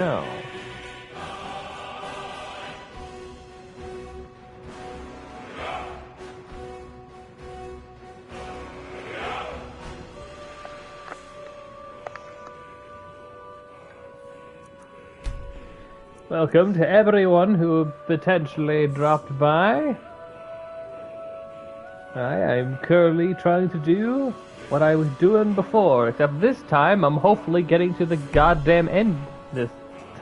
No. Welcome to everyone who potentially dropped by. I'm currently trying to do what I was doing before, except this time I'm hopefully getting to the goddamn end this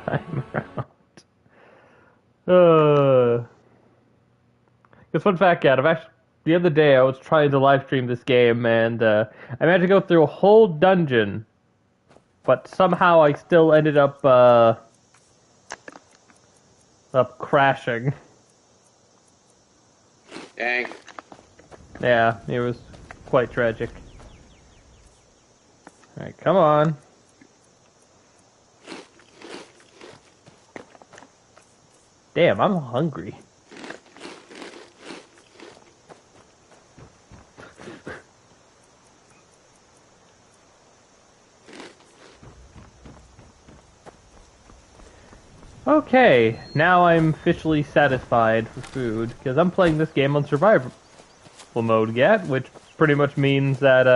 time around. Because fun fact, Cat, the other day I was trying to live stream this game and I managed to go through a whole dungeon, but somehow I still ended up crashing. Dang. Yeah, it was quite tragic. Alright, come on. Damn, I'm hungry. Okay, now I'm officially satisfied for food, because I'm playing this game on survival mode yet, which pretty much means that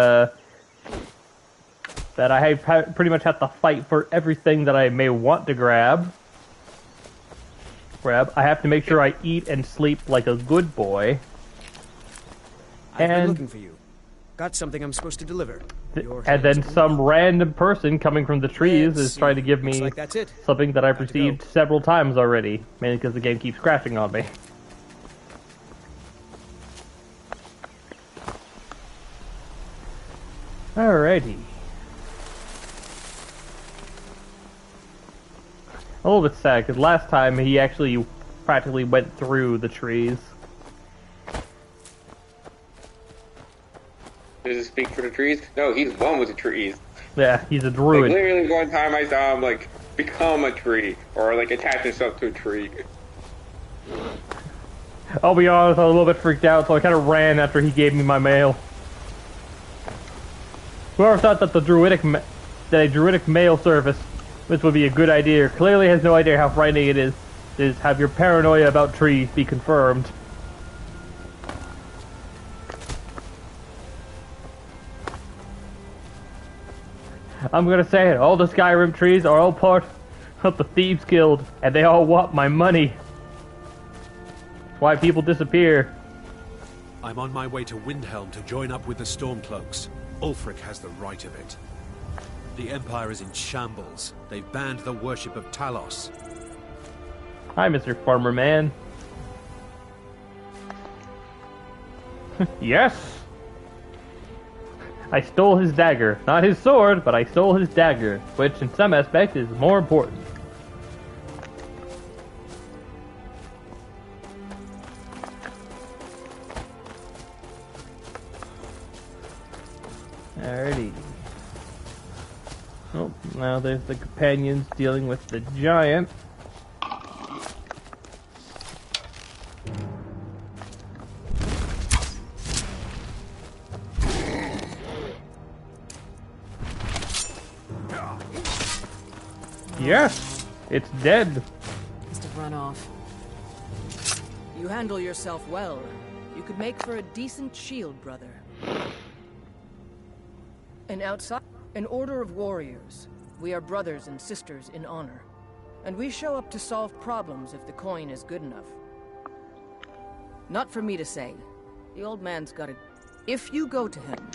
I pretty much have to fight for everything that I may want to grab. I have to make sure I eat and sleep like a good boy. I've been looking for you. Got something I'm supposed to deliver. And then some random person coming from the trees is trying to give me something that I've received several times already, mainly because the game keeps crashing on me. Alrighty. A little bit sad, because last time he actually practically went through the trees. Does it speak for the trees? No, he's one with the trees. Yeah, he's a druid. Like, literally one time I saw him, like, become a tree, or, like, attach himself to a tree. I'll be honest, I was a little bit freaked out, so I kind of ran after he gave me my mail. Whoever thought that a druidic mail service, which would be a good idea, clearly has no idea how frightening it is have your paranoia about trees be confirmed. I'm gonna say it, all the Skyrim trees are all part of the Thieves Guild, and they all want my money. That's why people disappear. I'm on my way to Windhelm to join up with the Stormcloaks. Ulfric has the right of it. The Empire is in shambles. They've banned the worship of Talos. Hi, Mr. Farmer Man. Yes! I stole his dagger. Not his sword, but I stole his dagger, which in some aspects is more important. Alrighty. Oh, now there's the companions dealing with the giant. Yes! It's dead! Must have run off. You handle yourself well. You could make for a decent shield, brother. An order of warriors. We are brothers and sisters in honor. And we show up to solve problems if the coin is good enough. Not for me to say. The old man's got it. If you go to him,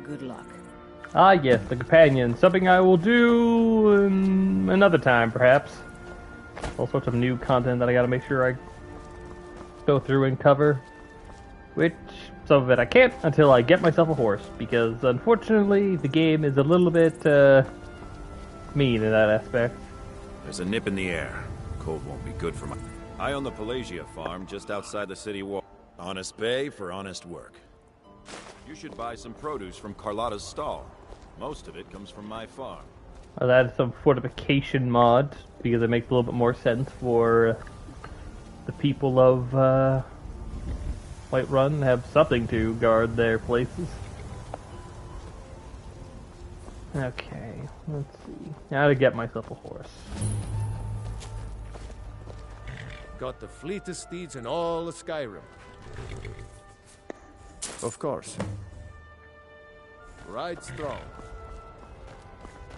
good luck. Ah yes, the companion. Something I will do another time, perhaps. All sorts of new content that I gotta make sure I go through and cover. Which, some of it I can't until I get myself a horse, because unfortunately the game is a little bit mean in that aspect. There's a nip in the air. Cold won't be good for my... I own the Pelagia farm just outside the city wall. Honest pay for honest work. You should buy some produce from Carlotta's stall. Most of it comes from my farm. I'll add some fortification mod, because it makes a little bit more sense for the people of Whiterun to have something to guard their places. Okay, let's see. Now to get myself a horse. Got the fleetest steeds in all of Skyrim. Of course. Ride strong.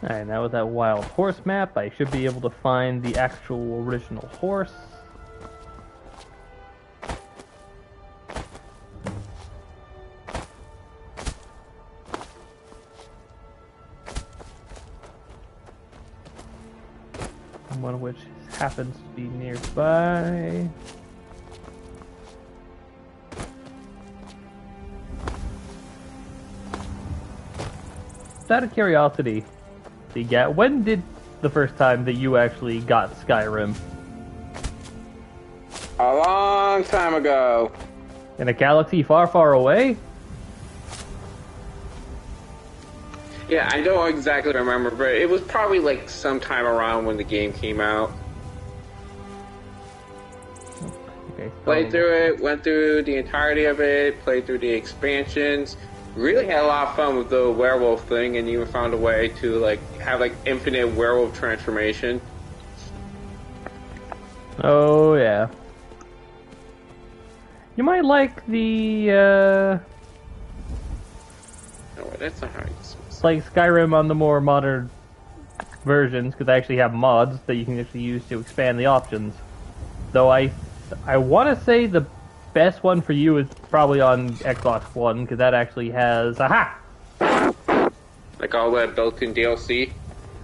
Alright, now with that wild horse map, I should be able to find the actual original horse. One of which happens to be nearby. Just out of curiosity, when did the first time that you actually got Skyrim? A long time ago. In a galaxy far, far away? Yeah, I don't exactly remember, but it was probably like sometime around when the game came out. Okay. Played through it, went through the entirety of it, played through the expansions. Really had a lot of fun with the werewolf thing, and even found a way to like have like infinite werewolf transformation. Oh yeah. You might like the No, that's not how you say it. like Skyrim on the more modern versions, because I actually have mods that you can actually use to expand the options. Though I want to say the best one for you is probably on Xbox One, because that actually has Like all that built-in DLC.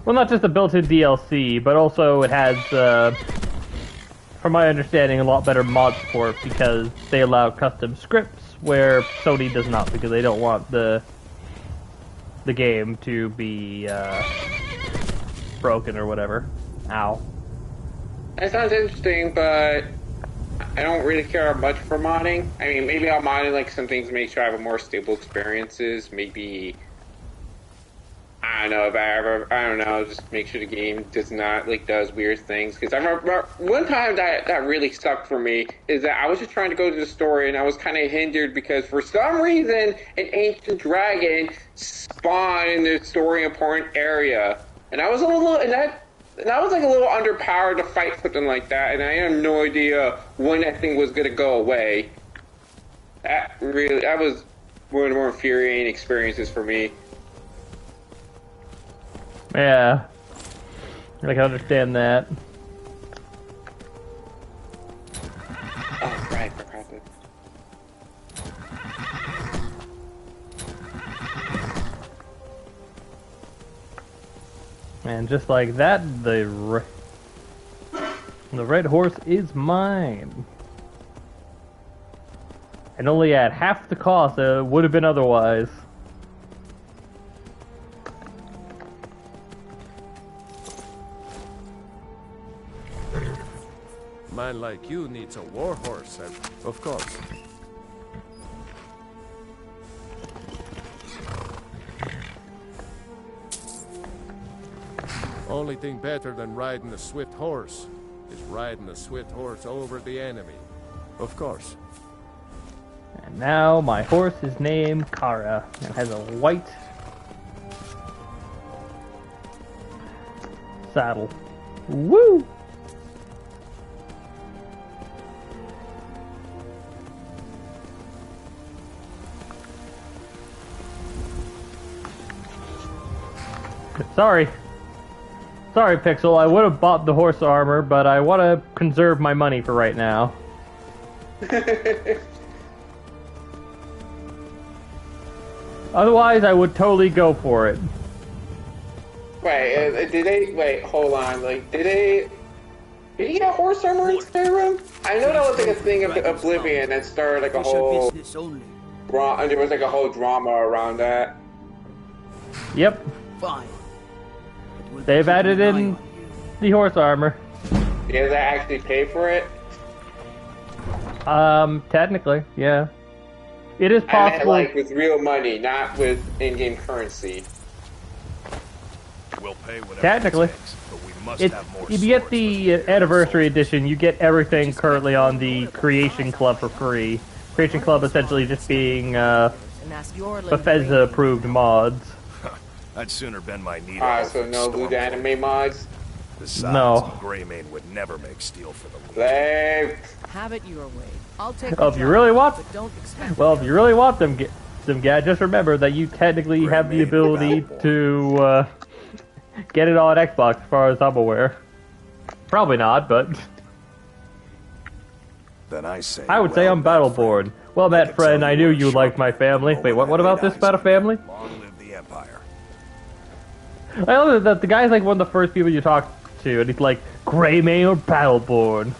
well, not just the built-in DLC, but also it has, from my understanding, a lot better mod support because they allow custom scripts where Sony does not, because they don't want the game to be broken or whatever. Ow. That sounds interesting, but I don't really care much for modding. I mean, maybe I'll mod in like some things to make sure I have more stable experiences. Maybe I don't know if I don't know, just make sure the game does not does weird things. Because I remember one time that really stuck for me is that I was just trying to go to the story and I was kind of hindered because for some reason an ancient dragon spawned in the story important area, and I was a little that was like a little underpowered to fight something like that, and I had no idea when that thing was gonna go away. That was one of the more infuriating experiences for me. Yeah. I can understand that. Oh, right, for crap. And just like that, the red horse is mine. And only at half the cost it would have been otherwise. Man like you needs a war horse, of course. Only thing better than riding a swift horse is riding a swift horse over the enemy. Of course. And now my horse is named Kara and has a white saddle. Woo! Sorry, Pixel. I would have bought the horse armor, but I want to conserve my money for right now. Otherwise, I would totally go for it. Wait, wait, hold on. Did he get horse armor in Skyrim? I know that was like a thing of Oblivion that started like a whole there was like a whole drama around that. Yep. Fine. They've added in the horse armor. Yeah, does that actually pay for it? Technically, yeah. It is possible. I meant, with real money, not with in-game currency. We'll pay whatever Technically. it takes, but we must have more if you get the swords. anniversary edition, you get everything currently on the Creation Club for free. Creation Club essentially just being Bethesda-approved mods. I'd sooner bend my knee. So no lewd anime mods? Besides, No. Greymane would never make steel for the weak. Slave. Have it your way. I'll take Oh, the if you job, really want, but don't expect well, if you really want them guys, just remember that you technically have the Greymane ability Battleborn. to get it on Xbox, as far as I'm aware. Probably not, but Then I say. I would say I'm Battleborn. Well met, friend. I knew you liked my family. Wait, what about this about a family? Long live the Empire. I love that the guy's like one of the first people you talk to, and he's like, Greymane or Battleborn?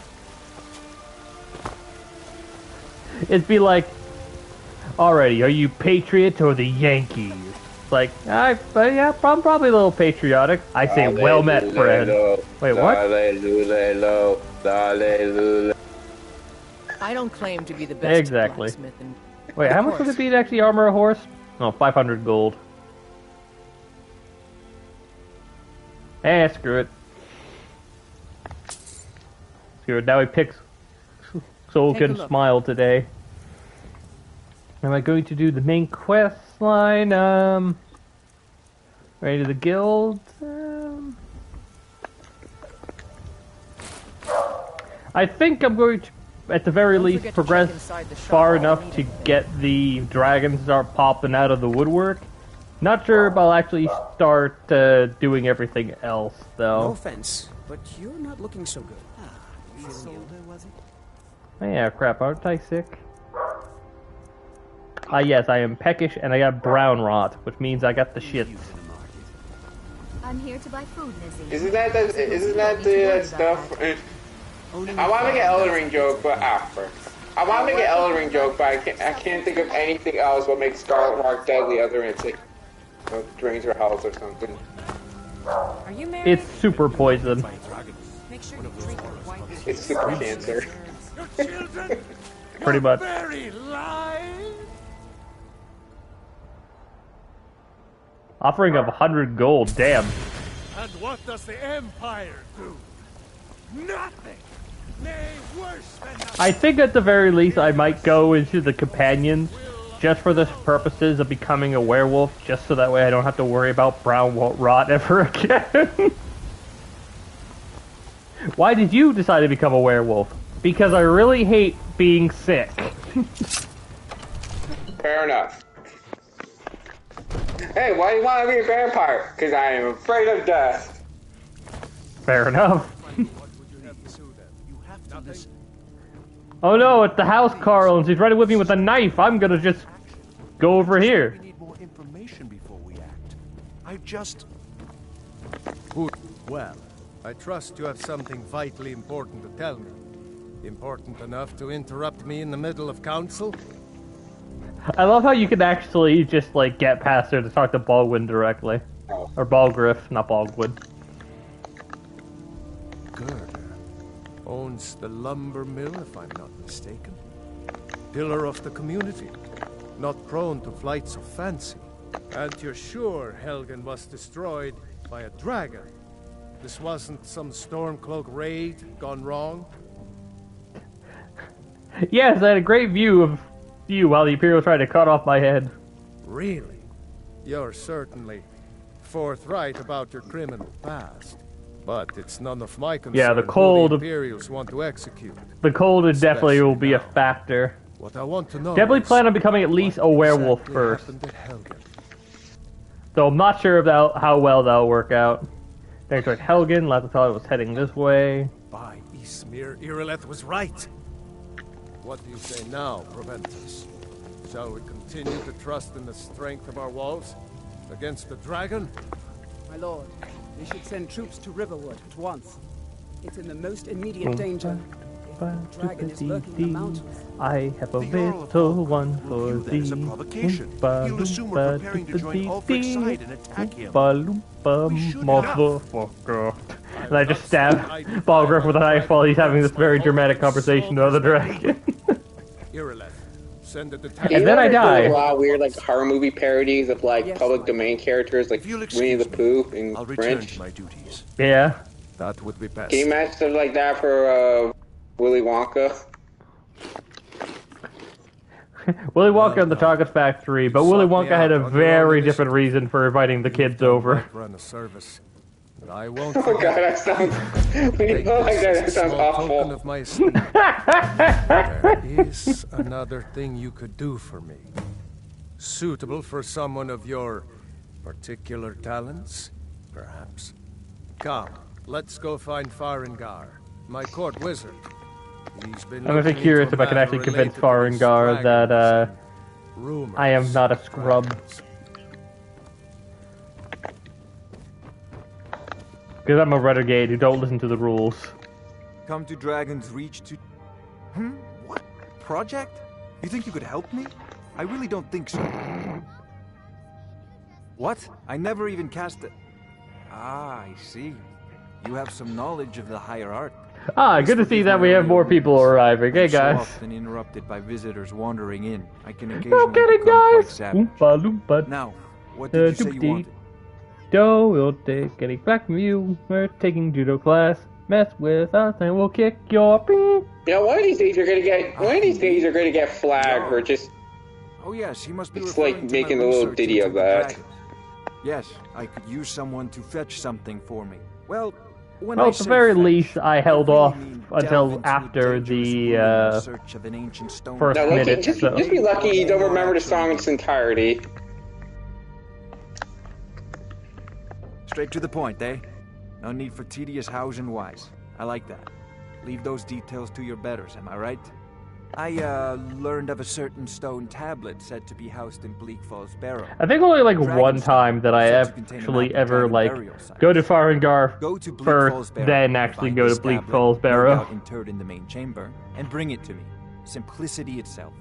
It'd be like, alrighty, are you Patriot or the Yankees? It's like, yeah, I'm probably a little patriotic. I say, well met, friend. Wait, what? I don't claim to be the best Exactly. blacksmith in... Wait, how much would it be to actually armor a horse? Oh, 500 gold. Eh, screw it. Screw it, now he picks Soul Take a can look. smile today. Am I going to do the main quest line? Ready to the guild? I think I'm going to, at the very Don't least, forget to progress check inside the shop far if you enough need to anything. get the dragons start popping out of the woodwork. Not sure if I'll actually start doing everything else, No though. offense, but you're not looking so good. Oh, yeah, crap, aren't I sick? Yes, I am peckish and I got brown rot, which means I got the shits. I'm here to buy food, Lizzie. Isn't that the stuff? I want to make an Elden Ring joke, but after. I want to make an Elden Ring joke, but I can't think of anything else what makes Scarlet Heart deadly other than it's like, drains her health or something. Are you married? It's super poison. Make sure you drink your white... It's super cancer. Pretty much. Very lies. Offering of 100 gold, damn. And what does the Empire do? Nothing. Nay, worse than nothing. I think at the very least I might go into the companions just for the purposes of becoming a werewolf, just so that way I don't have to worry about brown rot ever again. Why did you decide to become a werewolf? Because I really hate being sick. Fair enough. Hey, why do you want to be a vampire? Because I am afraid of death. Fair enough. Oh no, it's the house Carl, and she's running with me with a knife. I'm gonna just go over here. We need more information before we act. I just. Well, I trust you have something vitally important to tell me. Important enough to interrupt me in the middle of council? I love how you can actually just like get past her to talk to Baldwin directly. Or Balgriff, not Baldwin. Gerda owns the lumber mill, if I'm not mistaken. Pillar of the community, not prone to flights of fancy. And you're sure Helgen was destroyed by a dragon? This wasn't some Stormcloak raid gone wrong? Yes, I had a great view of you while the Imperials tried to cut off my head. Really? You're certainly forthright about your criminal past. But it's none of my concern Yeah, the who cold- the Imperials want to execute. The cold is definitely will be a Especially now. factor. What I want to know Definitely is plan on becoming at least a what werewolf exactly first. happened at Helgen. So I'm not sure if how well that'll work out. Thanks like Helgen, last I thought it was heading this way. By Ysmir, Irileth was right. What do you say now, Proventus? Shall we continue to trust in the strength of our walls against the dragon? My lord, we should send troops to Riverwood at once. It's in the most immediate danger. If the dragon is lurking in the mountains. I have a The Jarl of little Hall one will for view that thee. as a provocation. Oompa He'll assume we're preparing to join loompa Ulfric's dee side and attack him. Oompa loompa We should motherfucker. And I just stab Balgriff with a knife while he's having this very dramatic conversation to the dragon. Irileth, send a detachment. And then I die. A lot of weird like horror movie parodies of like Yes, public my domain characters like If you'll Winnie the excuse Pooh me, and I'll return Grinch. to my duties. Yeah. That would be best. Can you imagine stuff like that for Willy Wonka? Willy Wonka and the Chocolate Factory, but Willy Wonka had a very different reason for inviting the kids over. Run a service. but I won't. Oh god, that sounds. When you go like that sounds awful. Of my esteem. There is another thing you could do for me, suitable for someone of your particular talents, perhaps. Come, let's go find Farengar, my court wizard. He's been I'm actually curious if I can actually convince Farengar that I am not a scrub. Because I'm a renegade who don't listen to the rules. Come to Dragon's Reach to... What? Project? You think you could help me? I really don't think so. What? I never even cast it. Ah, I see. You have some knowledge of the higher art. Ah, good to see that we have more people arriving. Hey, guys. So often interrupted by visitors wandering in. I can No occasionally kidding, become quite guys. savage. Oompa loompa. Now, what did you say you wanted? We'll take getting back from you. We're taking judo class. Mess with us and we'll kick your ping. Yeah, one of these days you're gonna get. One of these days you're gonna get flagged or just. Oh yes, he must be. It's like making a little ditty of that. Yes, I could use someone to fetch something for me. Well, when Well, I at the say very fetch, least, I held I really off mean until delve into after a dangerous the room in search of an ancient stone. first Now, lucky, minute. just So. be lucky you don't remember the song in its entirety. Straight to the point, eh? No need for tedious hows and whys. I like that. Leave those details to your betters, am I right? I, learned of a certain stone tablet said to be housed in Bleak Falls Barrow. I think only like one time that I actually ever like go to Farengar first, then actually go to Bleak Falls Barrow. Interred in the main chamber, and bring it to me. Simplicity itself.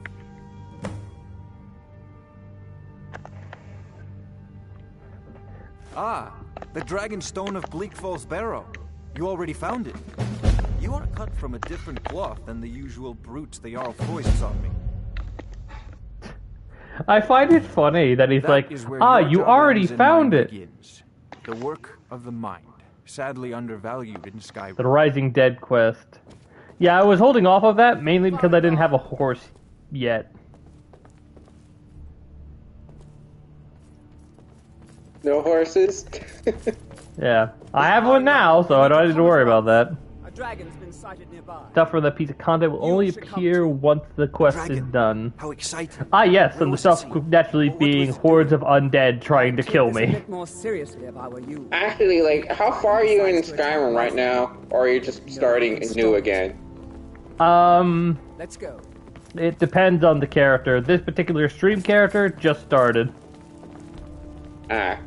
Ah, the Dragon Stone of Bleak Falls Barrow. You already found it. You are cut from a different cloth than the usual brutes the Jarl foists on me. I find it funny that he's like, is where ah, your you job already ends and found mine it. begins. The work of the mind, sadly undervalued in Skyrim. The Rising Dead quest. Yeah, I was holding off of that mainly because I didn't have a horse yet. No horses. Yeah, I have one now, so I don't need to worry about that. A dragon's been sighted nearby. Stuff for that piece of content will only appear once the quest is done. How exciting! Ah, yes, and the stuff naturally being hordes of undead trying to kill A me. bit more seriously if I were you. Actually, like, how far are you in Skyrim right now? Or are you just starting new again? Let's go. It depends on the character. This particular stream character just started. Ah.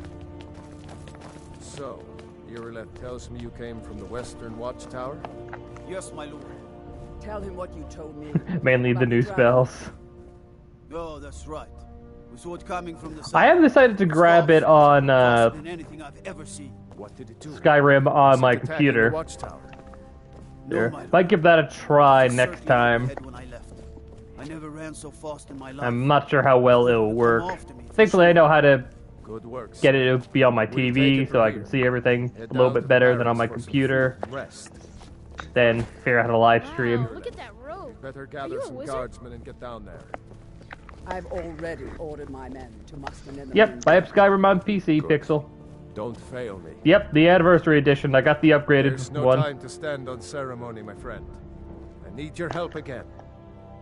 So, Irileth tells me you came from the Western Watchtower? Yes, my lord. Tell him what you told me. Mainly the new spells. Oh, that's right. We saw it coming from the south. I have decided to grab it on than anything I've ever seen. What did it do? Skyrim on my Attacking the computer. Watchtower. No, my Might give that a try lord. next Certainly time. ahead when I left. I never ran so fast in my life. I'm not sure how well it'll Come work. after me, for Thankfully, I know how to Good work. get it to be on my We'll take TV it so from I here. can see everything Head a little down to bit better than barracks on my for some computer. food and rest. Then figure out how to live stream. Wow, look at that robe. Better Are gather you a some wizard? guardsmen and get down there. I've already ordered my men to muster in the Yep, I have Skyrim on PC, Pixel. Don't fail me. Yep, the anniversary edition. I got the upgraded There's no one. time to stand on ceremony, my friend. I need your help again.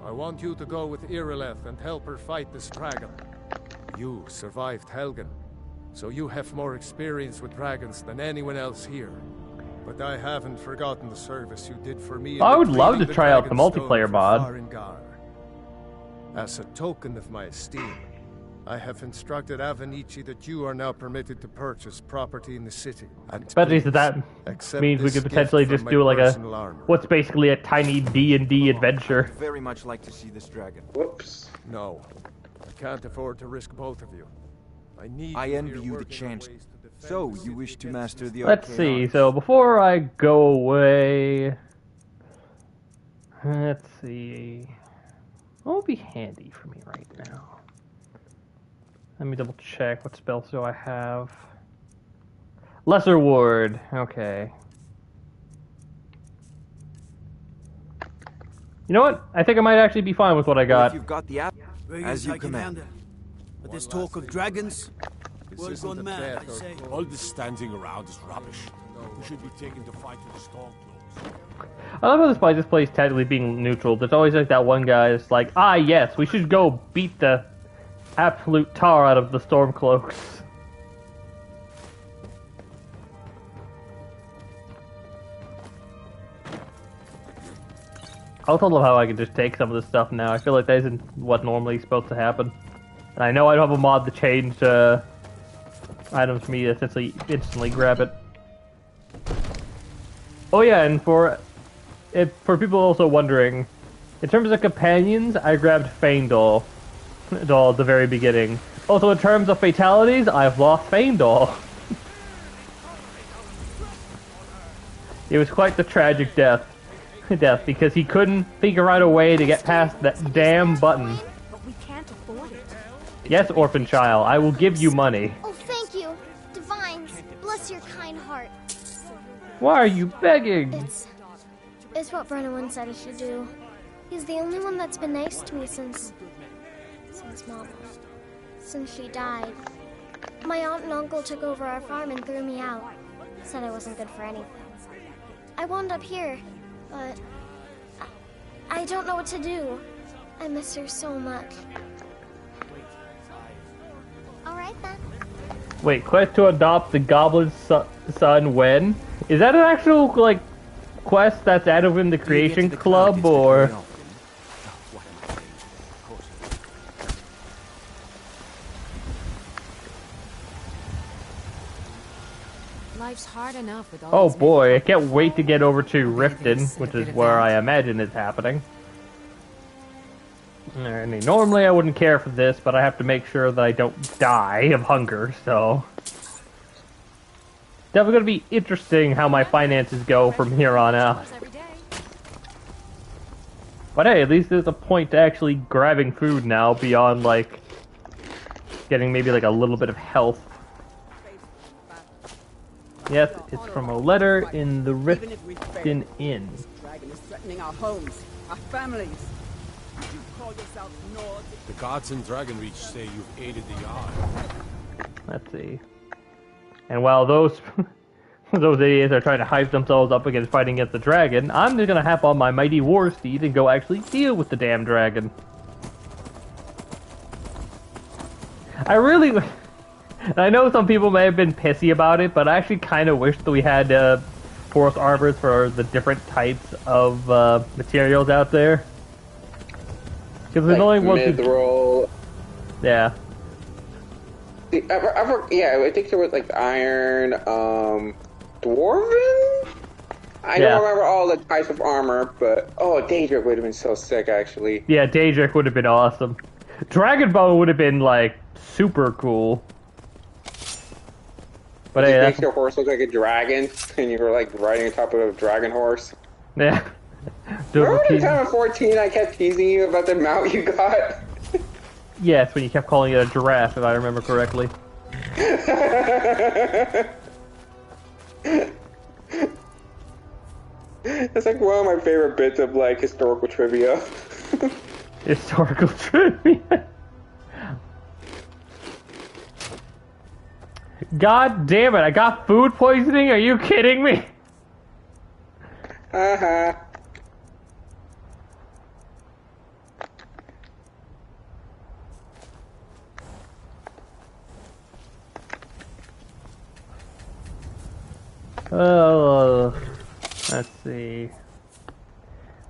I want you to go with Irileth and help her fight this dragon. You survived Helgen, so you have more experience with dragons than anyone else here. But I haven't forgotten the service you did for me. I would love to try out the multiplayer mod. As a token of my esteem, I have instructed Avenici that you are now permitted to purchase property in the city. And Especially since that accept means we this could gift potentially from just my do like a personal armor. what's basically a tiny D&D adventure. Very much like to see this dragon. Whoops. No, I can't afford to risk both of you. I envy you the chance. So, you wish to master the Let's arcane see. arts. So before I go away, let's see. What would be handy for me right now? Let me double check. What spells do I have? Lesser Ward. Okay. You know what? I think I might actually be fine with what I Well, got. if you've got the app, Very as good, you I can command. handle. But this talk of dragons, This world isn't gone a mad, death I or say. cold. All this standing around is rubbish. We should be taken to fight with the Stormcloaks. I love how despite this place technically being neutral, there's always like that one guy that's like, ah yes, we should go beat the absolute tar out of the Stormcloaks. I also love how I can just take some of this stuff now. I feel like that isn't what normally is supposed to happen. And I know I don't have a mod to change items for me to essentially instantly grab it. Oh yeah, and for people also wondering, in terms of companions, I grabbed Faendal at the very beginning. Also, in terms of fatalities, I've lost Faendal. It was quite the tragic death because he couldn't figure out a way to get past that damn button. But we can't afford it. Yes, orphan child, I will give you money. Oh, thank you. Divines, bless your kind heart. Why are you begging? It's what Brennan said I should do. He's the only one that's been nice to me since Mama. Since she died. My aunt and uncle took over our farm and threw me out. Said I wasn't good for anything. I wound up here, but I don't know what to do. I miss her so much. Alright then. Wait, quest to adopt the goblin's son when? Is that an actual, like, quest that's added in the Creation Club, or...? Life's hard enough with all Oh boy, I can't wait to get over to Riften, which is where I imagine it's happening. I mean, normally I wouldn't care for this, but I have to make sure that I don't die of hunger, so... Definitely gonna be interesting how my finances go from here on out. But hey, at least there's a point to actually grabbing food now, beyond, like, getting maybe, like, a little bit of health. Yes, it's from a letter in the Riften Inn. Dragon is threatening our homes, our families. You call yourself Nord? The gods in Dragonreach say you've aided the Yard. Let's see. And while those idiots are trying to hype themselves up against fighting against the dragon, I'm just gonna hop on my mighty war steed and go actually deal with the damn dragon. I know some people may have been pissy about it, but I actually kind of wish that we had forest arbors for the different types of materials out there. Because like the only one mid-roll. Yeah. Yeah, I think there was like iron, dwarven? I don't remember all the types of armor, but Daedric would have been so sick, actually. Yeah, Daedric would have been awesome. Dragonbone would have been like super cool. But hey, makes your horse look like a dragon, and you were like riding on top of a dragon horse. Yeah. Remember the time at 14 I kept teasing you about the mount you got? Yes, when you kept calling it a giraffe, if I remember correctly. It's like one of my favorite bits of like historical trivia. Historical trivia. God damn it, I got food poisoning? Are you kidding me? Uh-huh. Let's see.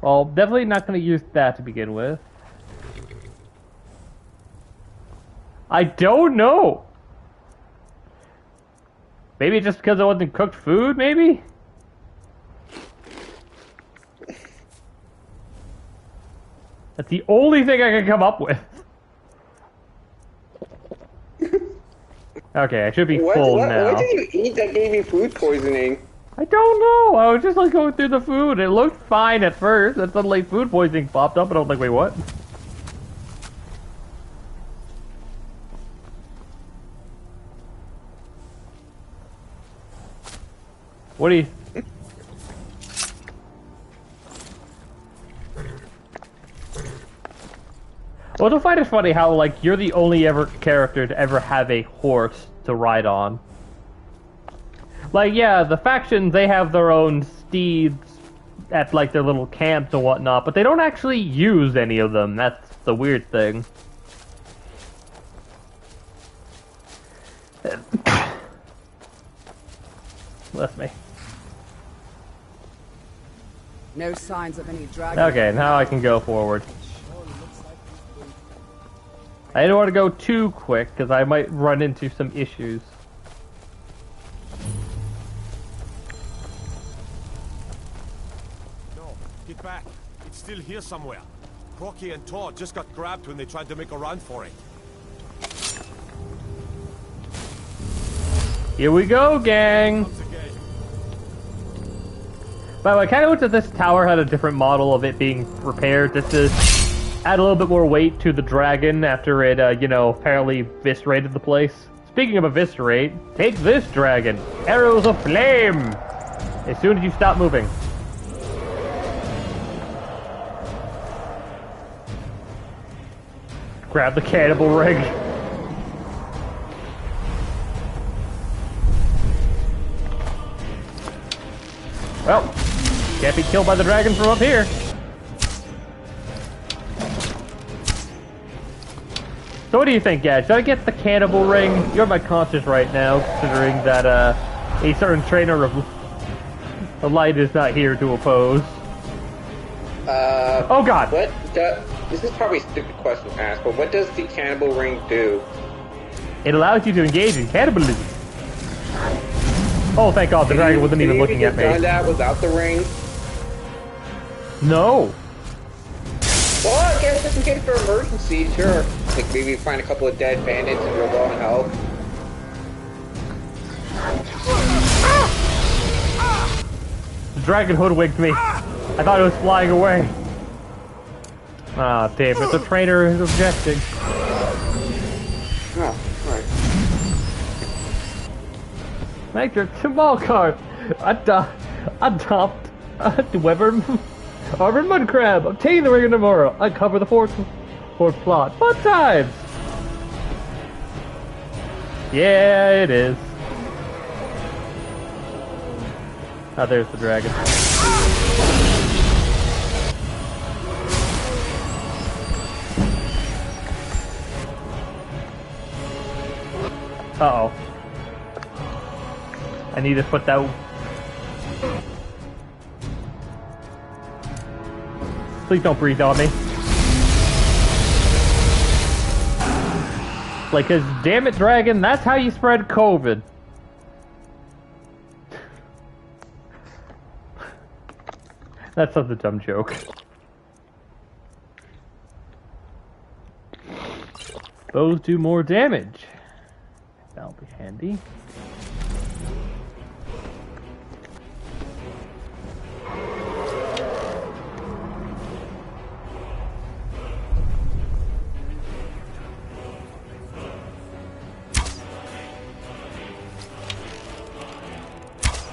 Well, definitely not going to use that to begin with. I don't know. Maybe just because it wasn't cooked food, maybe? That's the only thing I can come up with. Okay, I should be full now. What did you eat that gave you food poisoning? I don't know. I was just like going through the food. It looked fine at first, and suddenly food poisoning popped up, and I was like, wait, what? What do you... I also find it funny how, like, you're the only character to ever have a horse to ride on. Like, yeah, the factions, they have their own steeds at, like, their little camps and whatnot, but they don't actually use any of them. That's the weird thing. Bless me. No signs of any dragon. Okay, now I can go forward. I don't want to go too quick, because I might run into some issues. No, get back. It's still here somewhere. Crocky and Todd just got grabbed when they tried to make a run for it. Here we go, gang! By the way, I kind of wish that this tower had a different model of it being repaired, just to add a little bit more weight to the dragon after it, you know, apparently eviscerated the place. Speaking of eviscerate, take this dragon! Arrows of flame! As soon as you stop moving. Grab the cannibal rig. Well, can't be killed by the dragon from up here. So what do you think, guys? Should I get the cannibal ring? You're my conscience right now, considering that a certain trainer of light is not here to oppose. Oh God! This is probably a stupid question to ask, but what does the cannibal ring do? It allows you to engage in cannibalism. Oh, thank God, the dragon wasn't even looking at me. Done that without the ring? No. Well, I guess just in case for emergency, sure. Like maybe find a couple of dead bandits and you're low on health. The dragon hoodwinked me. I thought it was flying away. Ah, damn it, the trainer is objecting. Oh, alright. Major Timalkar, adopt Weber Mud Crab, obtain the ring tomorrow, uncover the fourth plot. Fun times! Yeah, it is. Ah, there's the dragon. Uh-oh. I need to put that... Please don't breathe on me. Like, cause damn it, dragon, that's how you spread COVID. That's such a dumb joke. Those do more damage. That'll be handy.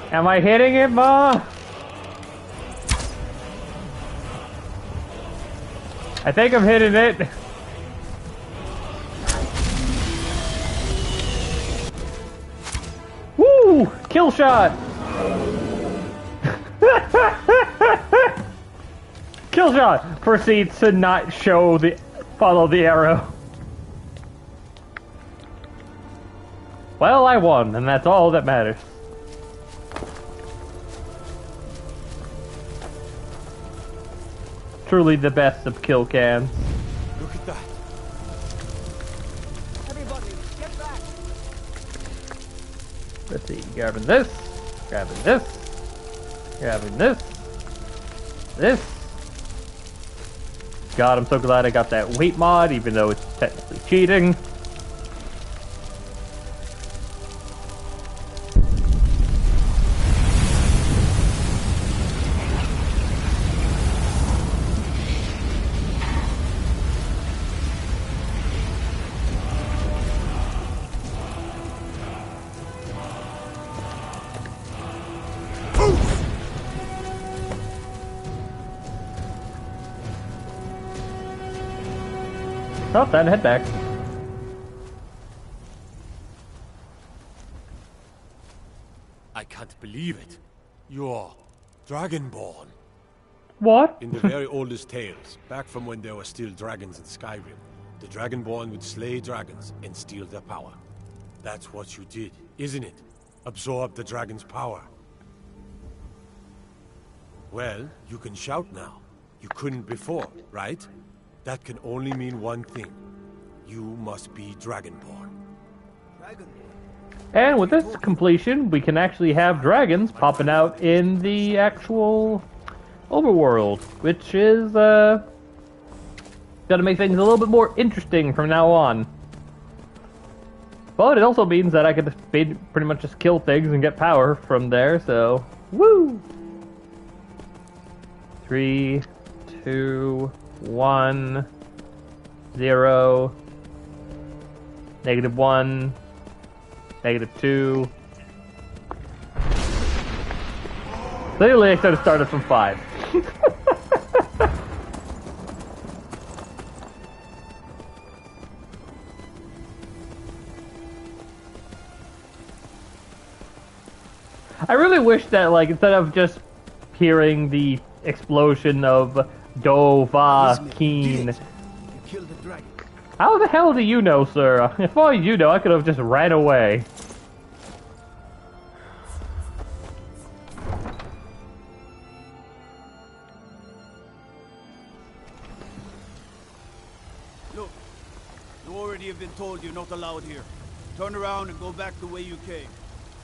Am I hitting it, Ma? I think I'm hitting it. Woo! Kill shot! Kill shot! Proceeds to not show the... follow the arrow. Well, I won, and that's all that matters. Truly the best of kill cans. Look at that. Everybody, get back. Let's see, grabbing this, grabbing this, grabbing this, this. God, I'm so glad I got that weight mod, even though it's technically cheating. Oh, time to head back. I can't believe it. You're Dragonborn. What? In the very oldest tales, back from when there were still dragons in Skyrim, the Dragonborn would slay dragons and steal their power. That's what you did, isn't it? Absorb the dragon's power. Well, you can shout now. You couldn't before, right? That can only mean one thing. You must be Dragonborn. And with this completion, we can actually have dragons popping out in the actual overworld, which is gonna make things a little bit more interesting from now on. But it also means that I could pretty much just kill things and get power from there, so woo! 3, 2, 1, 0, -1, -2. Literally, I should have started from 5. I really wish that, like, instead of just hearing the explosion of Dovahkiin. How the hell do you know, sir? If all you know, I could have just ran away. Look, you already have been told you're not allowed here. Turn around and go back the way you came.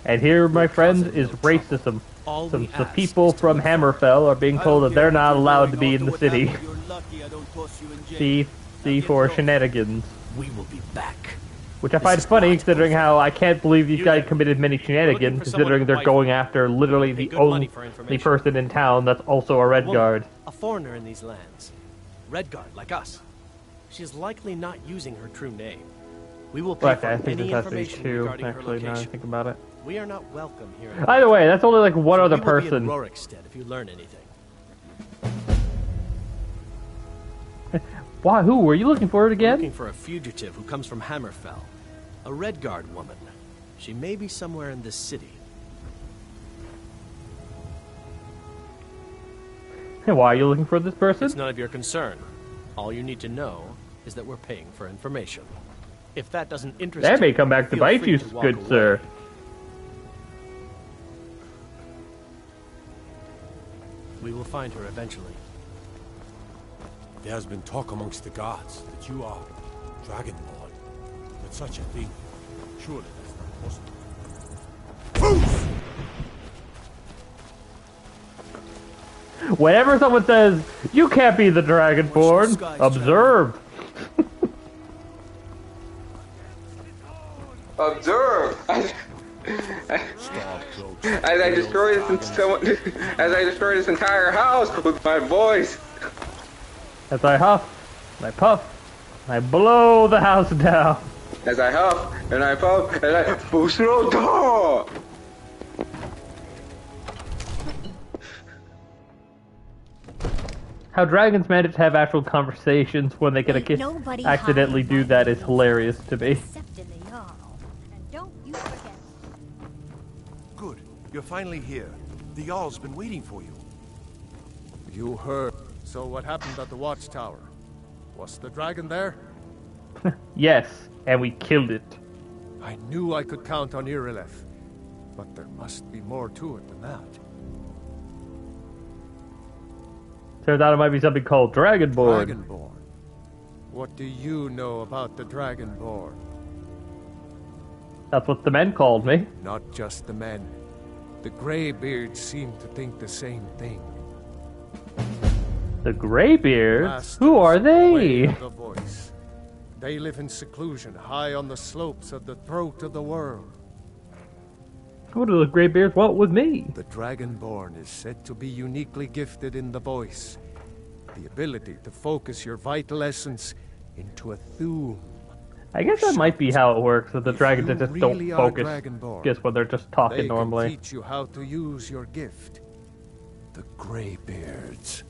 And here, my friends, is racism. Some people from Hammerfell are being told that they're not allowed to be in the city. See for shenanigans. We will be back. Which I find funny, considering how I can't believe these guys committed many shenanigans, considering they're going after literally the only person in town that's also a Redguard. A foreigner in these lands. Redguard, like us. She is likely not using her true name. We will pay for any information regarding her location. Now I think about it. We are not welcome here. Either way, that's only like one other person. If you learn anything. Why? Who were you looking for it again? Looking for a fugitive who comes from Hammerfell. A Redguard woman. She may be somewhere in this city. Hey, why are you looking for this person? It's none of your concern. All you need to know is that we're paying for information. If that doesn't interest you, that may come back to bite you, good sir. We will find her eventually. There has been talk amongst the gods that you are Dragonborn. But such a thing, surely that's not possible. Whenever someone says, you can't be the Dragonborn, observe. Observe! As I destroy this entire house with my voice. As I huff, and I puff, and I blow the house down. As I huff, and I puff, and I boost the door. How dragons manage to have actual conversations when they can accidentally do that is hilarious to me. Good. You're finally here. The Jarl's been waiting for you. You heard. So what happened at the watchtower? Was the dragon there? Yes, and we killed it. I knew I could count on Irileth, but there must be more to it than that. Turns out it might be something called Dragonborn. Dragonborn? What do you know about the Dragonborn? That's what the men called me. Not just the men. The Greybeards seem to think the same thing. The Greybeards? Who are they? The voice. They live in seclusion, high on the slopes of the throat of the world. What do the Greybeards want with me? The Dragonborn is said to be uniquely gifted in the voice. The ability to focus your vital essence into a thum. I guess that might be how it works, that the dragons just don't focus just when they're just talking normally. They can teach you how to use your gift. The Greybeards.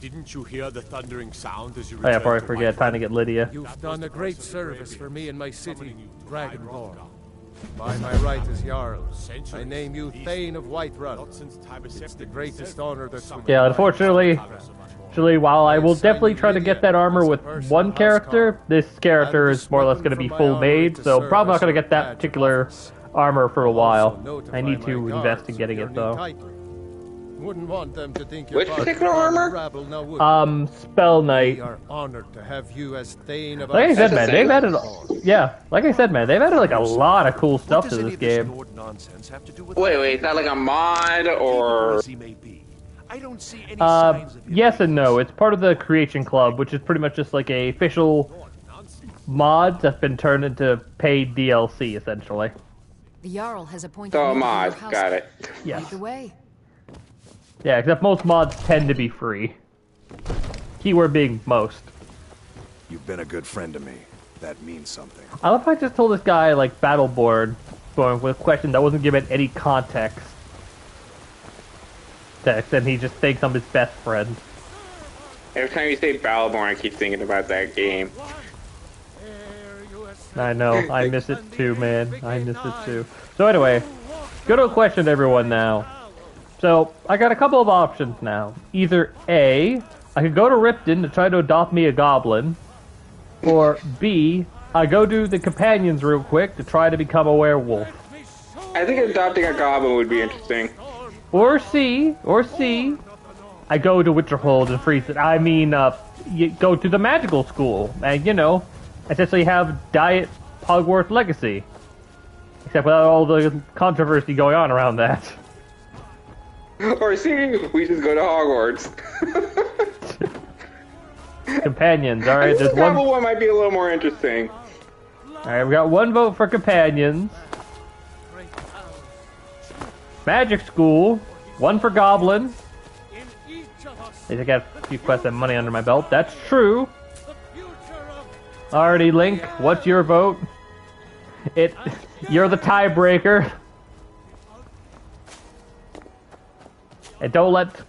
Didn't you hear the thundering sound as you returned? Oh yeah, before I forget, time to get Lydia. You've done a great service for me and my city, Dragonborn. By my right as Jarl, I name you Thane of Whiterun. It's the greatest honor that's... Yeah, unfortunately, while I will definitely try to get that armor with one character, this character is more or less going to be full made, so probably not going to get that particular armor for a while. I need to invest in getting it, though. Wouldn't want them to think which particular armor? Spell Knight. We are honored to have you as Thane of... Like I said, man, they've added... Yeah, like I said, man, they've added like a lot of cool stuff to this game. Wait, is that like a mod, or... I don't see any signs of yes and no. It's part of the Creation Club, which is pretty much just like a official mod that's been turned into paid DLC, essentially. The Jarl has appointed a mod, got it. Yes. Lead the way. Yeah, except most mods tend to be free. Keyword being most. You've been a good friend to me. That means something. I love how I just told this guy, like, Battleborn, going with a question that wasn't given any context. And he just thinks I'm his best friend. Every time you say Battleborn, I keep thinking about that game. I know, I miss it too, man. I miss it too. So anyway, go to a question to everyone now. So, I got a couple of options now. Either A, I could go to Ripton to try to adopt me a goblin, or B, I go do the companions real quick to try to become a werewolf. I think adopting a goblin would be interesting. Or C, I go to Winterhold and freeze it. I mean, you go to the magical school, and, you know, essentially have Diet Hogwarts Legacy. Except without all the controversy going on around that. Or C, we just go to Hogwarts. Companions, alright, there's one... one might be a little more interesting. Alright, we got one vote for companions. Magic School, one for Goblin. At least I got a few quests and money under my belt. That's true. Alrighty, Link, what's your vote? You're the tiebreaker. And don't let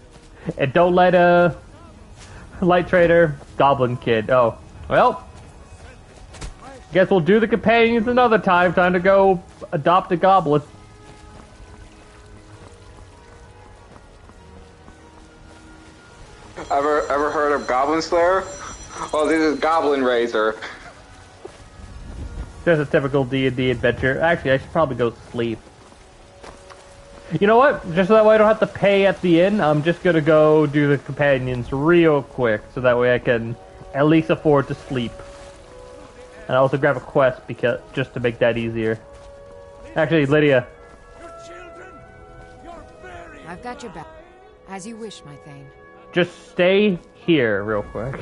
Light Trader, Goblin Kid. Oh, well. Guess we'll do the companions another time. Time to go adopt a goblin. Ever heard of Goblin Slayer? Well, this is Goblin Raiser. Just a typical D&D adventure. Actually, I should probably go sleep. You know what? Just so that way I don't have to pay at the inn, I'm just gonna go do the companions real quick, so that way I can at least afford to sleep. And I'll also grab a quest just to make that easier. Actually, Lydia. I've got your back. As you wish, my Thane. Just stay here real quick.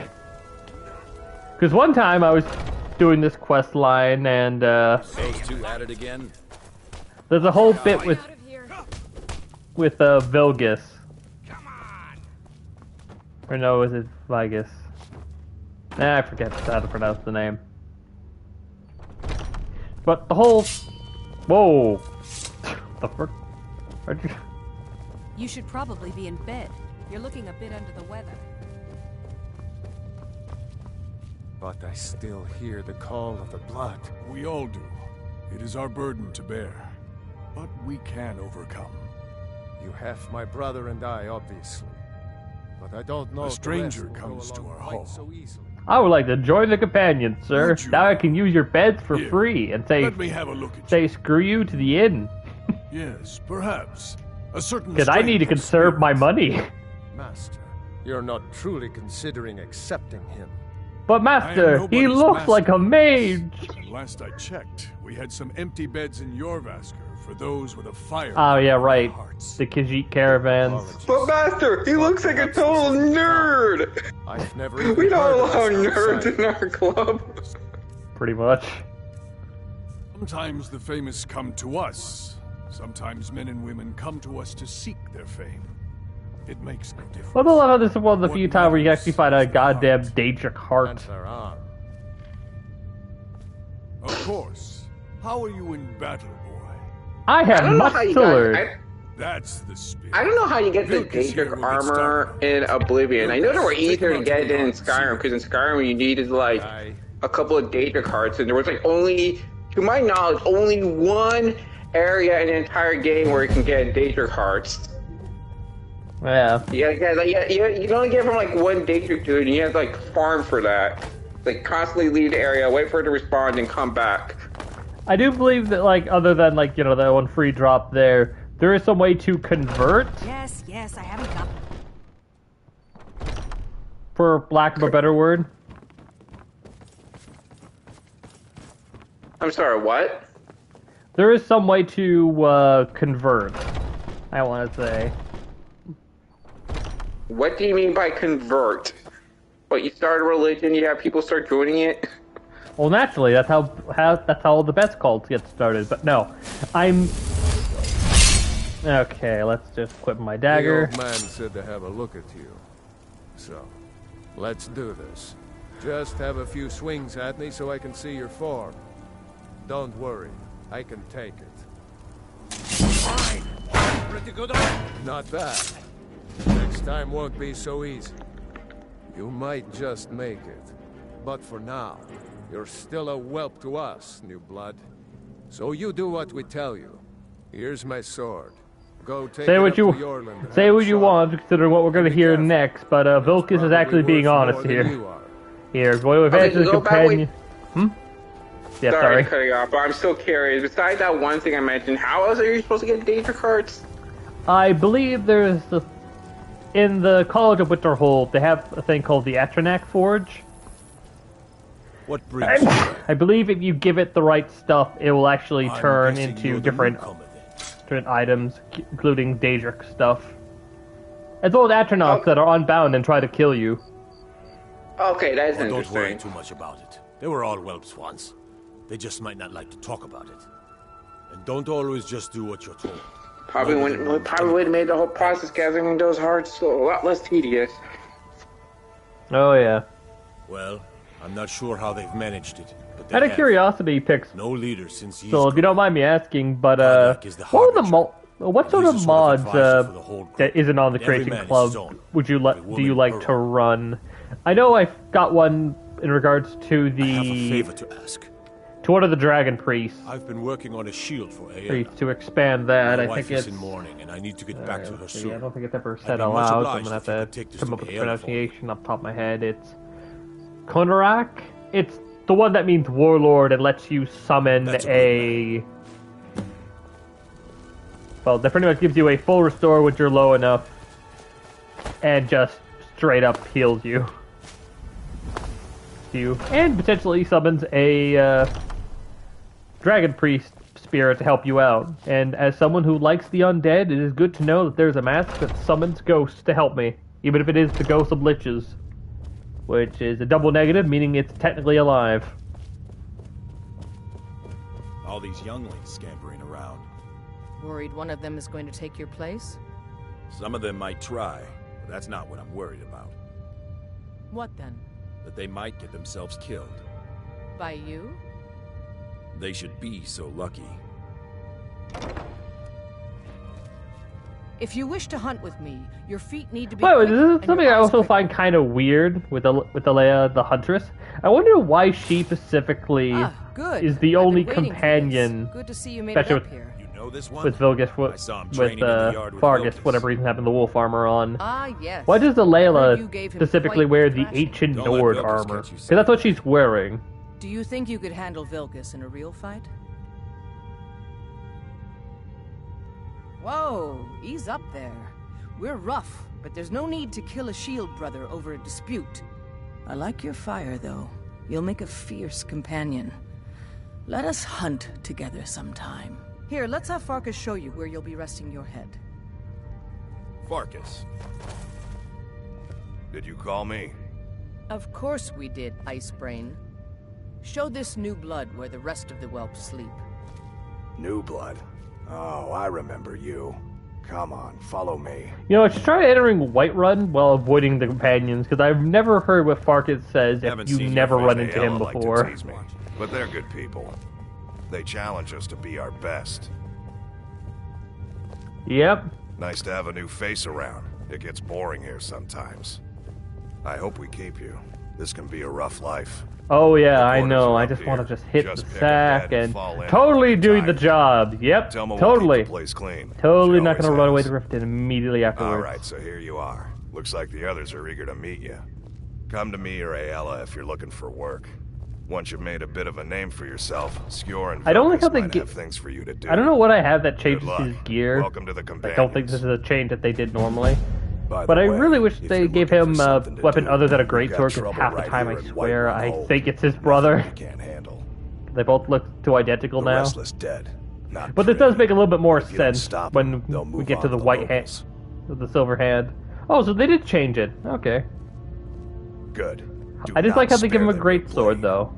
Because one time I was doing this quest line and Those two at it again? There's a whole bit with Vilgus. Or no, is it Vigus? I forget how to pronounce the name. But the whole... Whoa! The frick? Where'd you... You should probably be in bed. You're looking a bit under the weather. But I still hear the call of the blood. We all do. It is our burden to bear. But we can overcome. You have my brother and I, obviously. But I don't know a if stranger the rest will comes go to along our quite hall. so easily. I would like to join the companions, sir. Now I can use your beds for Here, free and say, let me have a look at say screw you to the inn. Yes, perhaps. A certain Because I need to conserve my money. Master, you're not truly considering accepting him. But Master, he looks like a mage. And last I checked, we had some empty beds in Jorvaskr for those with a fire. Oh yeah, right. The Khajiit caravans. But Master, he looks like a total nerd. I've never we don't allow nerds in our club. Pretty much. Sometimes the famous come to us. Sometimes men and women come to us to seek their fame. It makes no difference. I love how this is one of the few times where you actually find a goddamn Daedric heart. Of course. How are you in battle, boy? I have muscular. That's the spirit. I don't know how you get the Daedric armor in Oblivion. I know they were easier to get than in Skyrim, because in Skyrim you needed like a couple of Daedric hearts, and there was like only to my knowledge, only one area in the entire game where you can get danger cards. Yeah. Yeah, you can only get from like one danger dude, and you have to like farm for that. Like constantly leave the area, wait for it to respond, and come back. I do believe that, like, other than like that one free drop there is some way to convert. Yes, I haven't got. For lack of a better word. I'm sorry, what? There is some way to convert, I want to say. What do you mean by convert? What, you start a religion, you have people start joining it? Well, naturally, that's how the best cults get started. But no, okay. Let's just equip my dagger. The old man said to have a look at you, so let's do this. Just have a few swings at me so I can see your form. Don't worry, I can take it. Fine. Pretty good. Not bad. Next time won't be so easy. You might just make it. But for now, you're still a whelp to us, new blood. So you do what we tell you. Here's my sword. Go take say it what up you to Yorland say what you want, considering what we're going to hear next. But Vilcus is actually being honest here. Here, going to advance the companion. Yeah, sorry to cut you off, but I'm still curious. Besides that one thing I mentioned, how else are you supposed to get danger cards? I believe there's in the College of Winterhold, they have a thing called the Atronak Forge. What brings you? I believe if you give it the right stuff, it will actually turn into different items, including Daedric stuff. As well as Atronachs that are unbound and try to kill you. Okay, that's interesting. Don't worry too much about it. They were all whelps once. They just might not like to talk about it. And don't always just do what you're told. Probably would have made the whole process gathering those hearts a lot less tedious. Oh yeah. Well, I'm not sure how they've managed it, but out of curiosity, Pix. No leader since he's so if you don't mind me asking, but what sort of mods that isn't on the Creation Club would you do you like to run? I know I've got one in regards to the. I have a favor to ask. To one of the Dragon Priests. I've been working on a shield for Aeon. To expand that, My I wife think is it's in mourning, and I need to get back to her soon. I don't think it's ever said out loud, so I'm gonna have to come up with the pronunciation off the top of my head. It's Konarak. It's the one that means warlord and lets you summon well, that pretty much gives you a full restore when you're low enough, and just straight up heals you. And potentially summons a Dragon Priest spirit to help you out. And as someone who likes the undead, it is good to know that there's a mask that summons ghosts to help me, even if it is the Ghost of Liches, which is a double negative, meaning it's technically alive. All these younglings scampering around. Worried one of them is going to take your place? Some of them might try, but that's not what I'm worried about. What then? That they might get themselves killed. By you? They should be so lucky. If you wish to hunt with me, your feet need to be. Wait, this is something I also find kind of weird with Leia the Huntress. I wonder why she specifically is the only companion. Good to see you made it up here. With Vilgus, with Fargus, whatever reason, having the wolf armor on. Ah, yes. Why does the Layla specifically wear the ancient Nord armor? Because that's what she's wearing. Do you think you could handle Vilgus in a real fight? Whoa, ease up there. We're rough, but there's no need to kill a shield brother over a dispute. I like your fire, though. You'll make a fierce companion. Let us hunt together sometime. Here, let's have Farkas show you where you'll be resting your head. Farkas. Did you call me? Of course we did, Icebrain. Show this new blood where the rest of the whelps sleep. New blood? Oh, I remember you. Come on, follow me. You know, just try entering Whiterun while avoiding the companions, because I've never heard what Farkas says if you never run into him before. Like to tease me, but they're good people. They challenge us to be our best. Yep. Nice to have a new face around. It gets boring here sometimes. I hope we keep you. This can be a rough life. Oh yeah, I know. I just want to just hit the sack and totally doing the job. Yep, totally. Totally not going to run away to Riften immediately afterwards. Alright, so here you are. Looks like the others are eager to meet you. Come to me or Ayala if you're looking for work. Once you've made a bit of a name for yourself, Skjor and Vilnius might have things for you to do. I don't know what I have that changes his gear. Welcome to the I don't think this is a change that they did normally. But I really wish they gave him a weapon other than a greatsword, because half the time I swear I think it's his brother. They both look too identical now. But this does make a little bit more sense when we get to the white hand, the silver hand. Oh, so they did change it. Okay. Good. I just like how they give him a greatsword, though.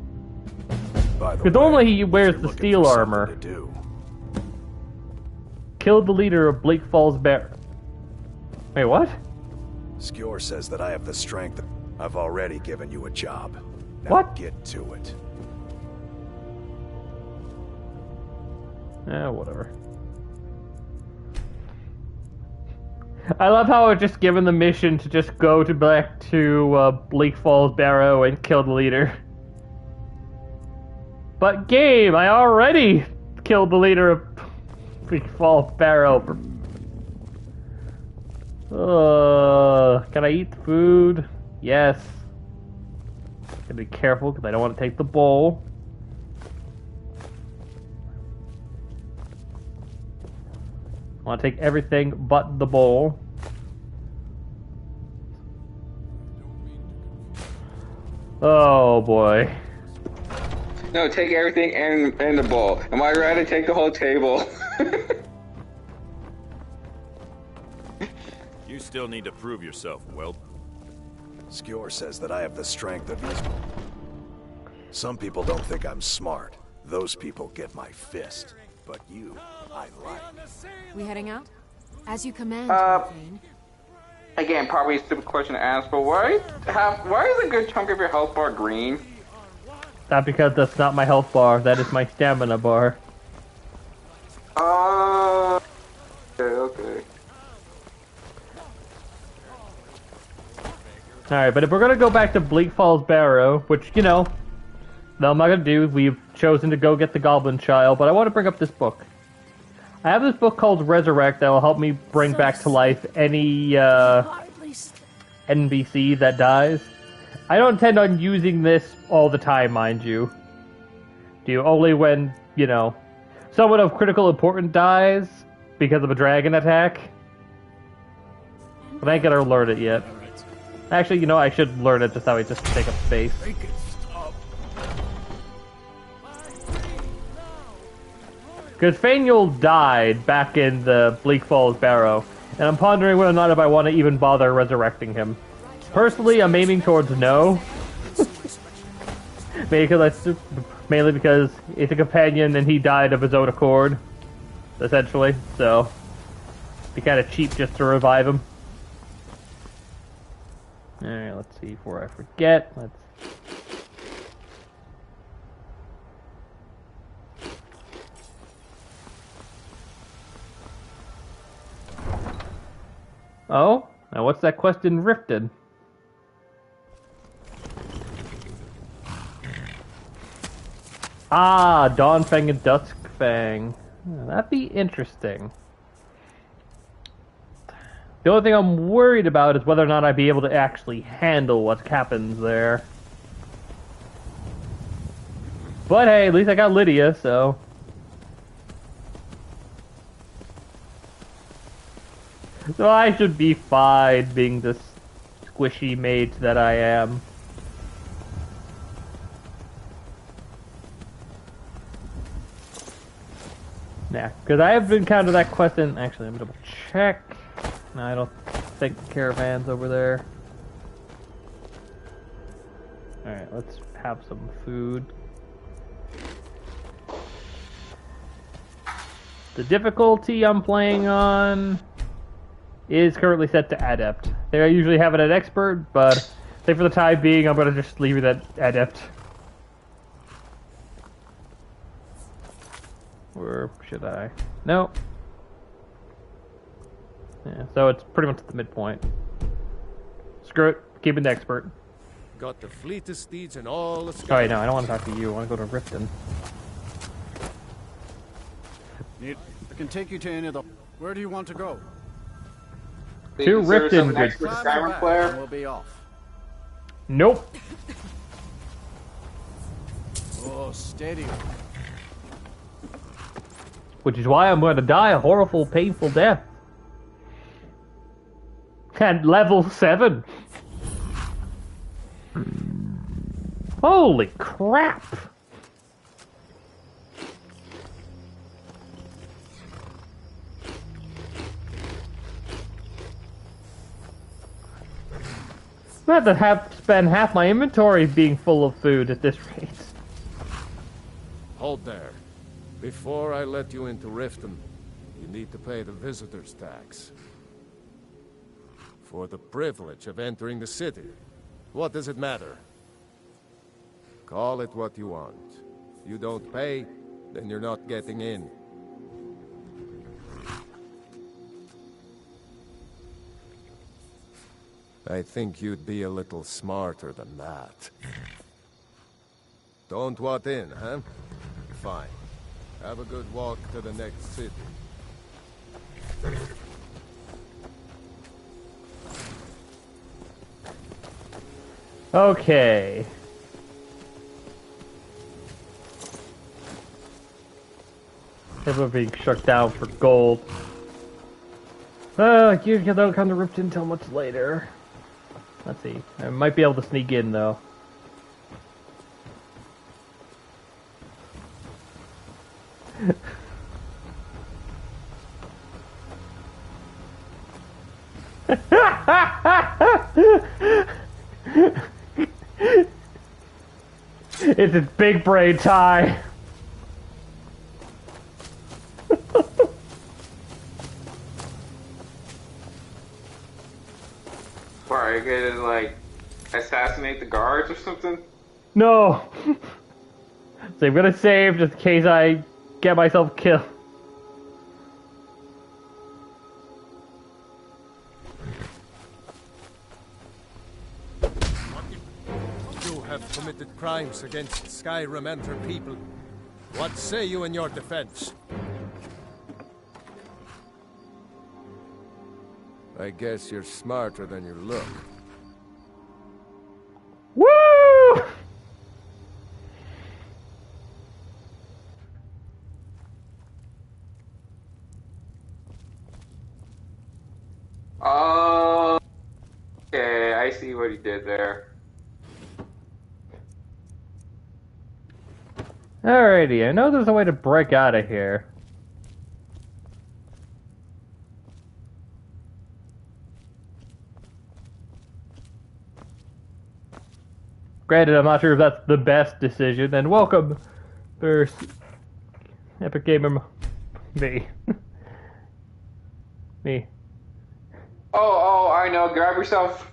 Because normally he wears the steel armor. Killed the leader of Bleak Falls Bear. Wait, what? Skjor says that I have the strength. I've already given you a job. Now what? Get to it. Whatever. I love how I just given the mission to just go back to Bleak Falls Barrow and kill the leader. But game, I already killed the leader of Bleak Falls Barrow. Can I eat the food? Yes. Gotta be careful because I don't want to take the bowl. I want to take everything but the bowl. Oh boy. No, take everything and the bowl. Am I right to take the whole table? You still need to prove yourself, Whelp. Skjor says that I have the strength of his... Some people don't think I'm smart. Those people get my fist. But you, I like. We heading out? As you command, again, probably a stupid question to ask, but why is a good chunk of your health bar green? Not because that's not my health bar, that is my stamina bar. Okay. Alright, but if we're gonna go back to Bleak Falls Barrow, which, you know, no, I'm not gonna do, we've chosen to go get the Goblin Child, but I want to bring up this book. I have this book called Resurrect that will help me bring back to life any NPC that dies. I don't intend on using this all the time, mind you. Do you only when, you know, someone of critical importance dies because of a dragon attack? But I ain't gonna learn it yet. Actually, you know, I should learn it just that way, just to take up space. Because Faniel died back in the Bleak Falls Barrow, and I'm pondering whether or not if I want to even bother resurrecting him. Personally, I'm aiming towards no. Mainly because he's a companion and he died of his own accord, essentially, so it'd be kind of cheap just to revive him. Alright, let's see, before I forget, Oh? Now what's that quest in Riften? Ah, Dawnfang and Duskfang. That'd be interesting. The only thing I'm worried about is whether or not I'd be able to actually handle what happens there. But hey, at least I got Lydia, so... So I should be fine being this squishy mate that I am. Yeah, because I have encountered that quest in... Actually, let me double check. No, I don't think the caravan's over there. Alright, let's have some food. The difficulty I'm playing on is currently set to Adept. I usually have it at Expert, but I think for the time being, I'm going to just leave it at Adept. Or should I? No. Yeah, so it's pretty much at the midpoint. Screw it. Keep it Expert. got the fleetest steeds in all the Skyrim. Sorry, no, I don't want to talk to you. I want to go to Riften. I can take you to any of the... Where do you want to go? To Riften, good Skyrim player. We'll be off. Nope. Oh, steady. Which is why I'm going to die a horrible, painful death. And level 7. Holy crap! I have to spend half my inventory being full of food at this rate. Hold there. Before I let you into Riften, you need to pay the visitor's tax. For the privilege of entering the city. What does it matter? Call it what you want. You don't pay, then you're not getting in. I think you'd be a little smarter than that. Don't want in, huh? Fine. Have a good walk to the next city. Okay. Everyone being shut down for gold. You don't come to Riften until much later. Let's see. I might be able to sneak in though. It's a big brain tie. Are you gonna like assassinate the guards or something? No. So I'm gonna save just in case I get myself killed. You have committed crimes against Skyrim and her people. What say you in your defense? I guess you're smarter than you look. Woo! Okay, I see what he did there. Alrighty, I know there's a way to break out of here. Granted, I'm not sure if that's the best decision, and welcome, first Epic Gamer, me. Me. Oh, I know. Grab yourself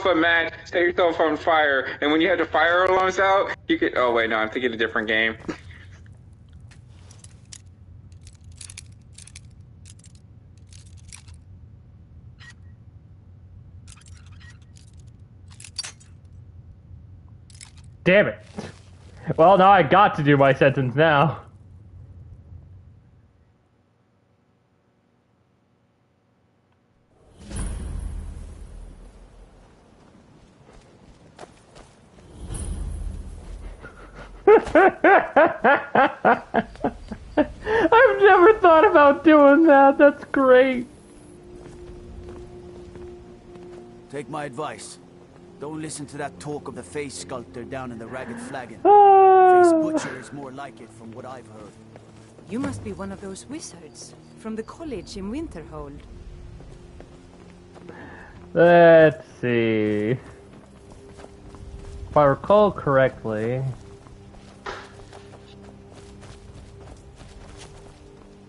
a match, set yourself on fire, and when you have the fire alarms out, you could. Oh wait, no, I'm thinking a different game. Damn it. Well, now I got to do my sentence now. I've never thought about doing that. That's great. Take my advice. Don't listen to that talk of the face sculptor down in the Ragged Flagon. Face butcher is more like it from what I've heard. You must be one of those wizards from the college in Winterhold. Let's see. If I recall correctly...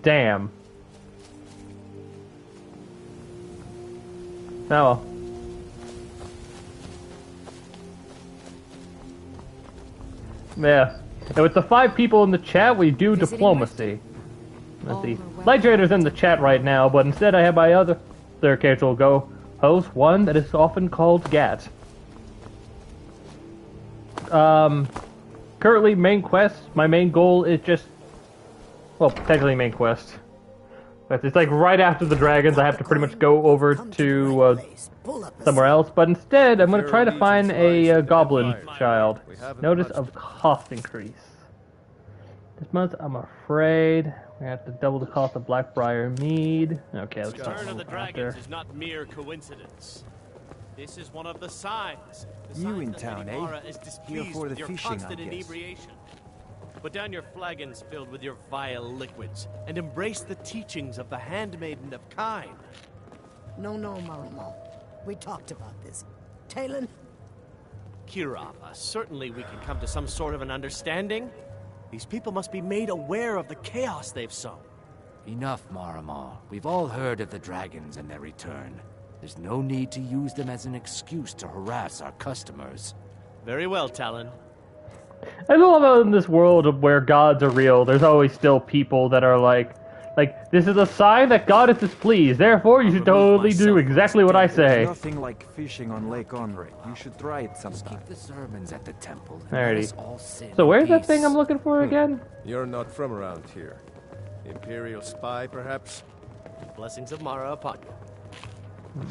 Damn. Oh well. Yeah. And with the 5 people in the chat, we do diplomacy. Let's see. Light Trader's in the chat right now, but instead I have my other character will go host, one that is often called Gat. Currently, main quest. My main goal is just, well, technically main quest, but it's like right after the dragons. I have to pretty much go over to somewhere else. But instead, I'm going to try to find a goblin child. Notice of cost increase. This month, I'm afraid we have to double the cost of Blackbriar Mead. Okay, let's The return of the dragons is not mere coincidence. This is one of the signs. You in town, eh? Here for the your fishing, constant I guess. inebriation. Put down your flagons filled with your vile liquids and embrace the teachings of the handmaiden of Kyne. No, Marimo. We talked about this. Talon? Kirava, certainly we can come to some sort of an understanding. These people must be made aware of the chaos they've sown. Enough, Marimo. We've all heard of the dragons and their return. There's no need to use them as an excuse to harass our customers. Very well, Talon. I love how in this world of where gods are real, there's always still people that are like, this is a sign that God is displeased, therefore you should totally do exactly what I say. There's nothing like fishing on Lake Onre. You should try it sometime. Keep the sermons at the temple. Alrighty. So where's that thing I'm looking for again? You're not from around here. Imperial spy, perhaps? Blessings of Mara upon you.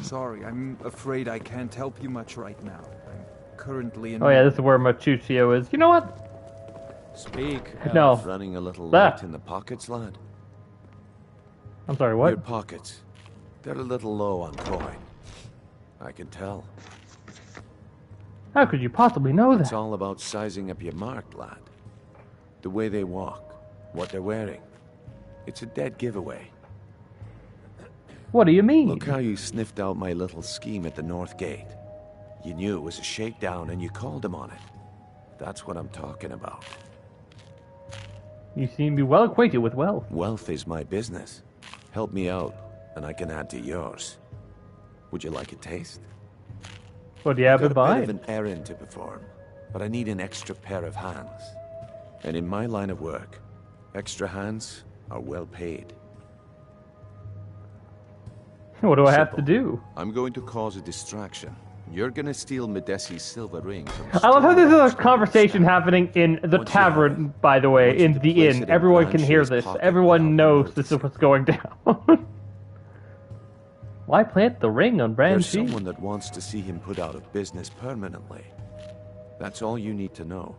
Sorry, I'm afraid I can't help you much right now. I'm currently in... Oh yeah, this is where Machuchio is. You know what? Speak. No. Running a little That. light in the pockets, lad? I'm sorry, what? Your pockets. They're a little low on coin. I can tell. How could you possibly know that? It's all about sizing up your mark, lad. The way they walk, what they're wearing. It's a dead giveaway. What do you mean? Look how you sniffed out my little scheme at the North Gate. You knew it was a shakedown and you called him on it. That's what I'm talking about. You seem to be well acquainted with wealth. Wealth is my business. Help me out, and I can add to yours. Would you like a taste? What do you have to I've buy? got a bit of an errand to perform, but I need an extra pair of hands. And in my line of work, extra hands are well paid. What do I have to do? I'm going to cause a distraction. You're gonna steal Medesi's silver ring from... I love how this is a conversation happening in the tavern, by the way, in the inn. Everyone can hear this. Everyone knows this is what's going down. Why plant the ring on Brand There's G? someone that wants to see him put out of business permanently. That's all you need to know.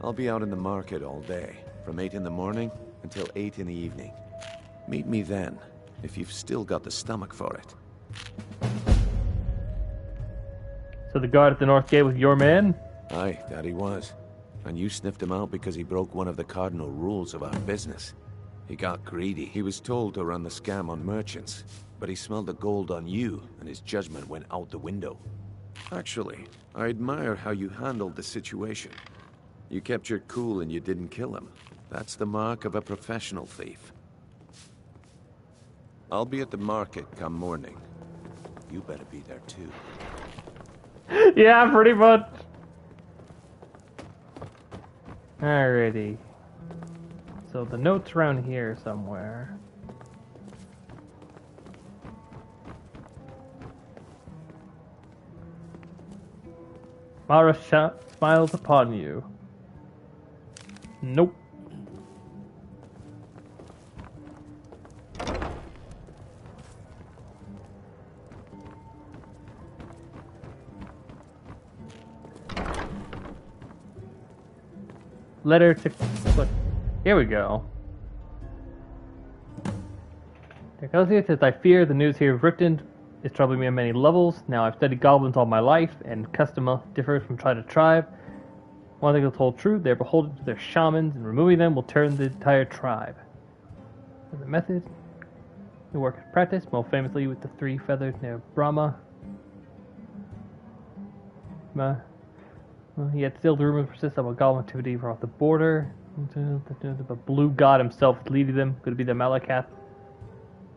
I'll be out in the market all day, from 8 in the morning until 8 in the evening. Meet me then, if you've still got the stomach for it. So the guard at the North Gate was your man? Aye, that he was. And you sniffed him out because he broke one of the cardinal rules of our business. He got greedy. He was told to run the scam on merchants, but he smelled the gold on you, and his judgment went out the window. Actually, I admire how you handled the situation. You kept your cool and you didn't kill him. That's the mark of a professional thief. I'll be at the market come morning. You better be there too. Yeah, pretty much. Alrighty. So the note's around here somewhere. Mara smiles upon you. Nope. Letter to... Look, here we go. Dercosius says, I fear the news here of Ripton is troubling me on many levels. Now, I've studied goblins all my life, and custom differs from tribe to tribe. One thing that's hold true, they're beholden to their shamans, and removing them will turn the entire tribe. The method, the work is practiced, most famously with the 3 feathers near Brahma. Yet still the rumors persist of a goblin activity across the border. The blue god himself is leading them. Could it be the Malakath?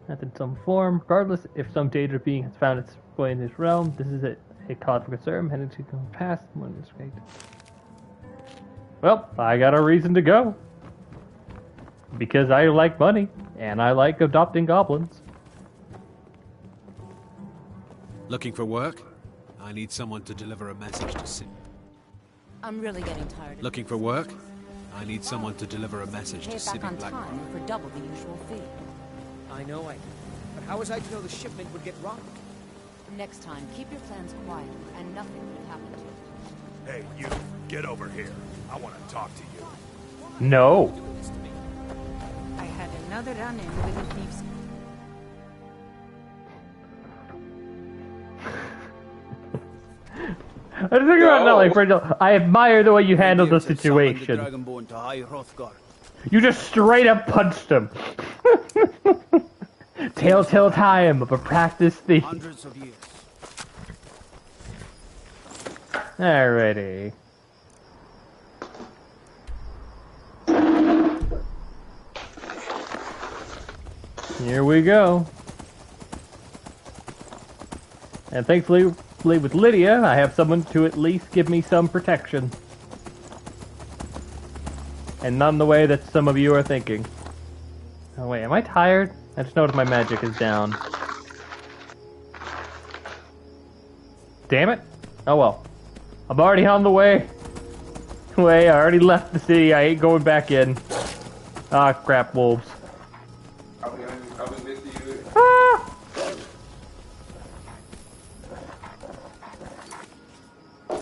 That's in some form. Regardless, if some data being has found its way in this realm, this is a cause for concern. Heading to come past. Well, I got a reason to go. Because I like money, and I like adopting goblins. Looking for work? I need someone to deliver a message to Sin. I'm really getting tired of Looking for work? I need someone to deliver a message Pay to it back City on Black. time for double the usual fee. I know I do. But how was I to know the shipment would get robbed? Next time, keep your plans quiet, and nothing will happen to you. Hey, you, get over here. I want to talk to you. No. I had another run-in with the thieves. I was thinking about that, like, Brendan, I admire the way you handled the situation. You just straight up punched him. Telltale time of a practice thief. Hundreds of years. Alrighty. Here we go. And thankfully, with Lydia, I have someone to at least give me some protection. And none the way that some of you are thinking. Oh wait, am I tired? I just noticed my magic is down. Damn it. Oh well. I'm already on the way. I already left the city. I ain't going back in. Ah, crap, wolves. I'll be with you. Ah!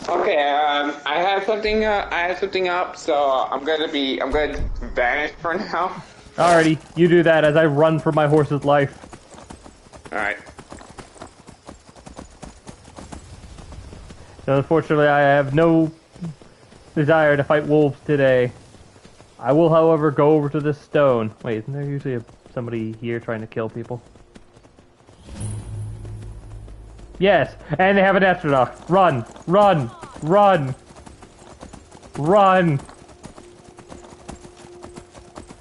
Okay, I have something up, so I'm gonna vanish for now. Alrighty, you do that as I run for my horse's life. Alright. So unfortunately, I have no desire to fight wolves today. I will, however, go over to this stone. Wait, isn't there usually somebody here trying to kill people? Yes, and they have an astronaut. Run! Run! Run! Run!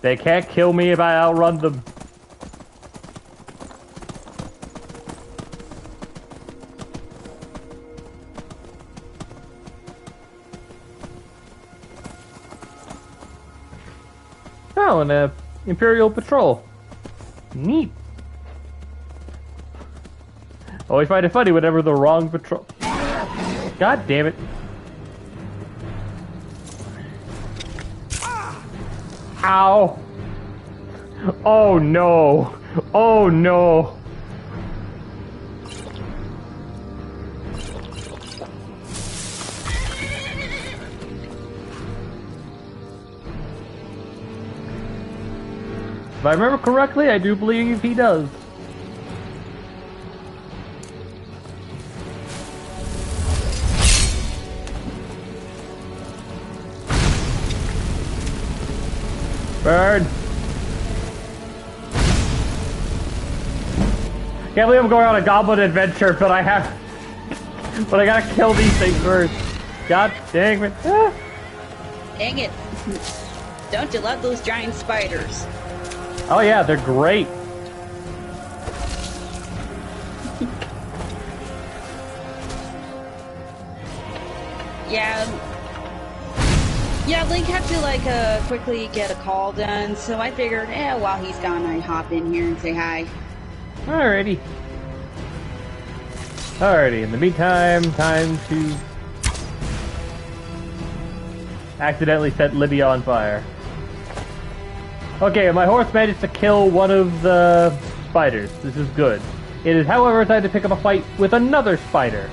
They can't kill me if I outrun them. Oh, an Imperial Patrol. Neat. Always find it funny whenever the wrong patrol... God damn it. Ow. Oh no. Oh no. If I remember correctly, I do believe he does. Burn! Can't believe I'm going on a goblin adventure, but I gotta kill these things first. God dang it. Ah. Dang it. Don't you love those giant spiders? Oh yeah, they're great. Yeah, Link had to quickly get a call done, so I figured, while he's gone, I'd hop in here and say hi. Alrighty. Alrighty, in the meantime, time to accidentally set Lydia on fire. Okay, my horse managed to kill one of the spiders. This is good. It is, however, time to pick up a fight with another spider.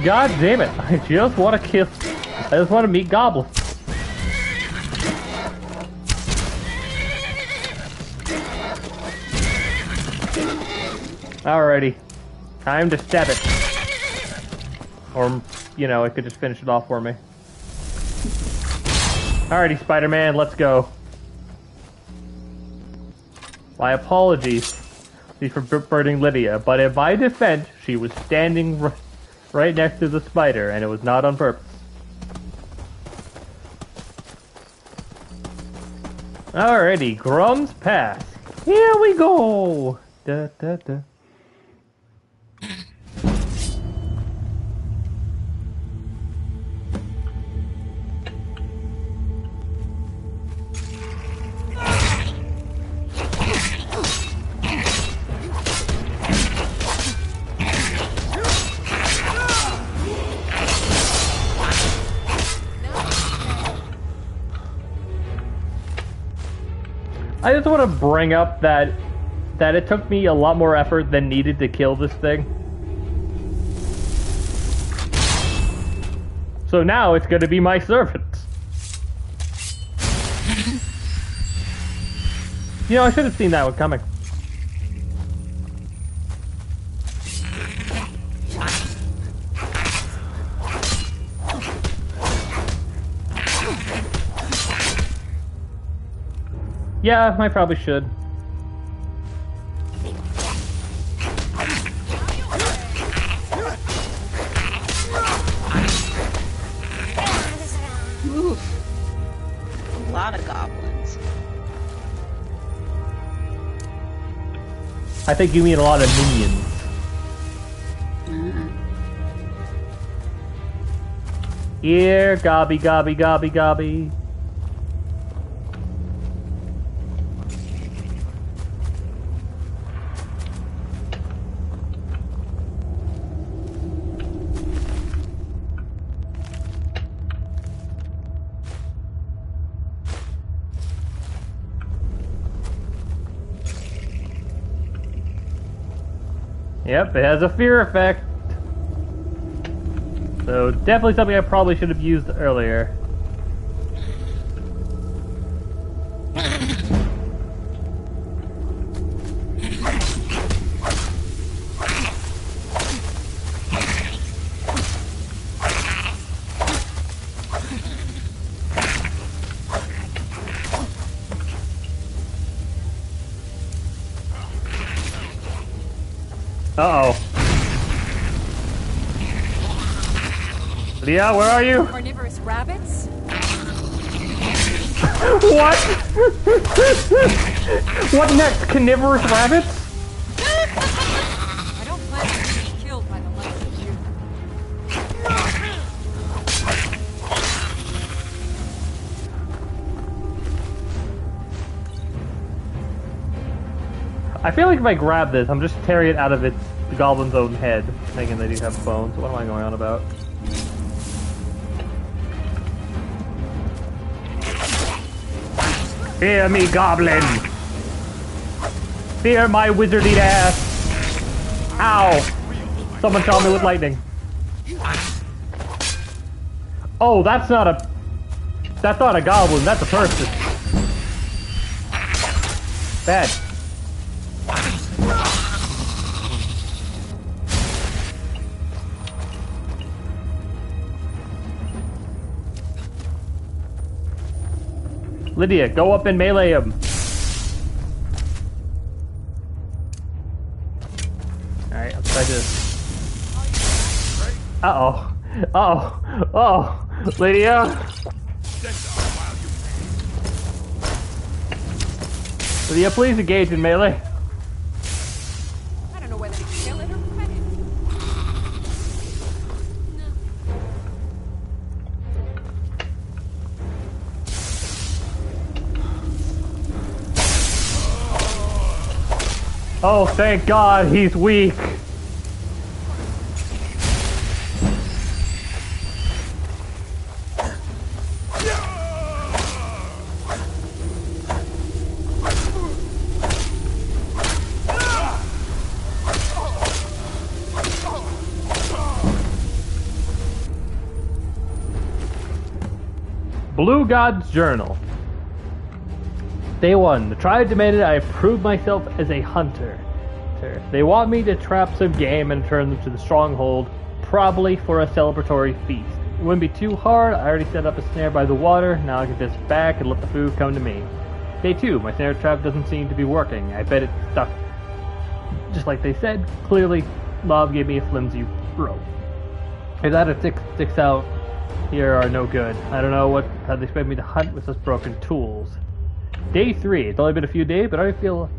God damn it, I just want to meet goblins. Alrighty. Time to stab it. Or, you know, it could just finish it off for me. Alrighty, Spider-Man, let's go. My apologies for burning Lydia, but in my defense, she was standing right next to the spider, and it was not on purpose. Alrighty, Grum's Pass. Here we go! Da, da, da. I just want to bring up that it took me a lot more effort than needed to kill this thing. So now it's going to be my servant. You know, I should have seen that one coming. Yeah, I probably should. Oof. A lot of goblins. I think you mean a lot of minions. Here, gobby, gobby, gobby, gobby. Yep, it has a fear effect. So definitely something I probably should have used earlier. Uh-oh. Leah, where are you? Carnivorous rabbits? What? What next? Carnivorous rabbits? I don't plan on being killed by the likes of you. I feel like if I grab this, I'm just tearing it out of the goblin's own head, thinking they do have bones. What am I going on about? Fear me, goblin! Fear my wizardy ass! Ow! Someone shot me with lightning. Oh, that's not a goblin, that's a person. Bad. Lydia, go up and melee him. Alright, I'll try this. Uh-oh. Uh-oh. Oh! Lydia! Lydia, please engage in melee. I don't know whether to kill it or pet it. Oh, thank God, he's weak. Blue God's Journal. Day 1. The tribe demanded I prove myself as a hunter. They want me to trap some game and turn them to the stronghold, probably for a celebratory feast. It wouldn't be too hard. I already set up a snare by the water. Now I can just back and let the food come to me. Day 2. My snare trap doesn't seem to be working. I bet it's stuck. Just like they said, clearly Lob gave me a flimsy rope. If that sticks out here are no good. I don't know how they expect me to hunt with such broken tools. Day 3. It's only been a few days, but I feel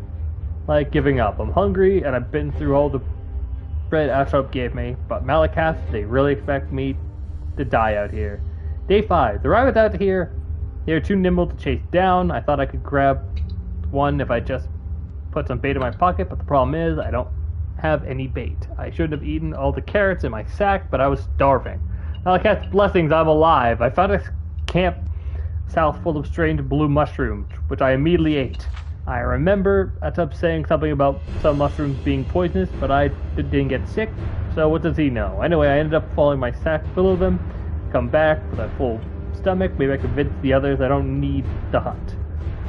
like giving up. I'm hungry, and I've been through all the bread Astrop gave me, but Malakath, they really expect me to die out here. Day 5. The rabbits out here, they are too nimble to chase down. I thought I could grab one if I just put some bait in my pocket, but the problem is I don't have any bait. I shouldn't have eaten all the carrots in my sack, but I was starving. Malakath's blessings, I'm alive. I found a camp south full of strange blue mushrooms, which I immediately ate. I remember Atop saying something about some mushrooms being poisonous, but I didn't get sick, so what does he know? Anyway, I ended up following my sack full of them, come back with a full stomach, maybe I convinced the others I don't need to hunt.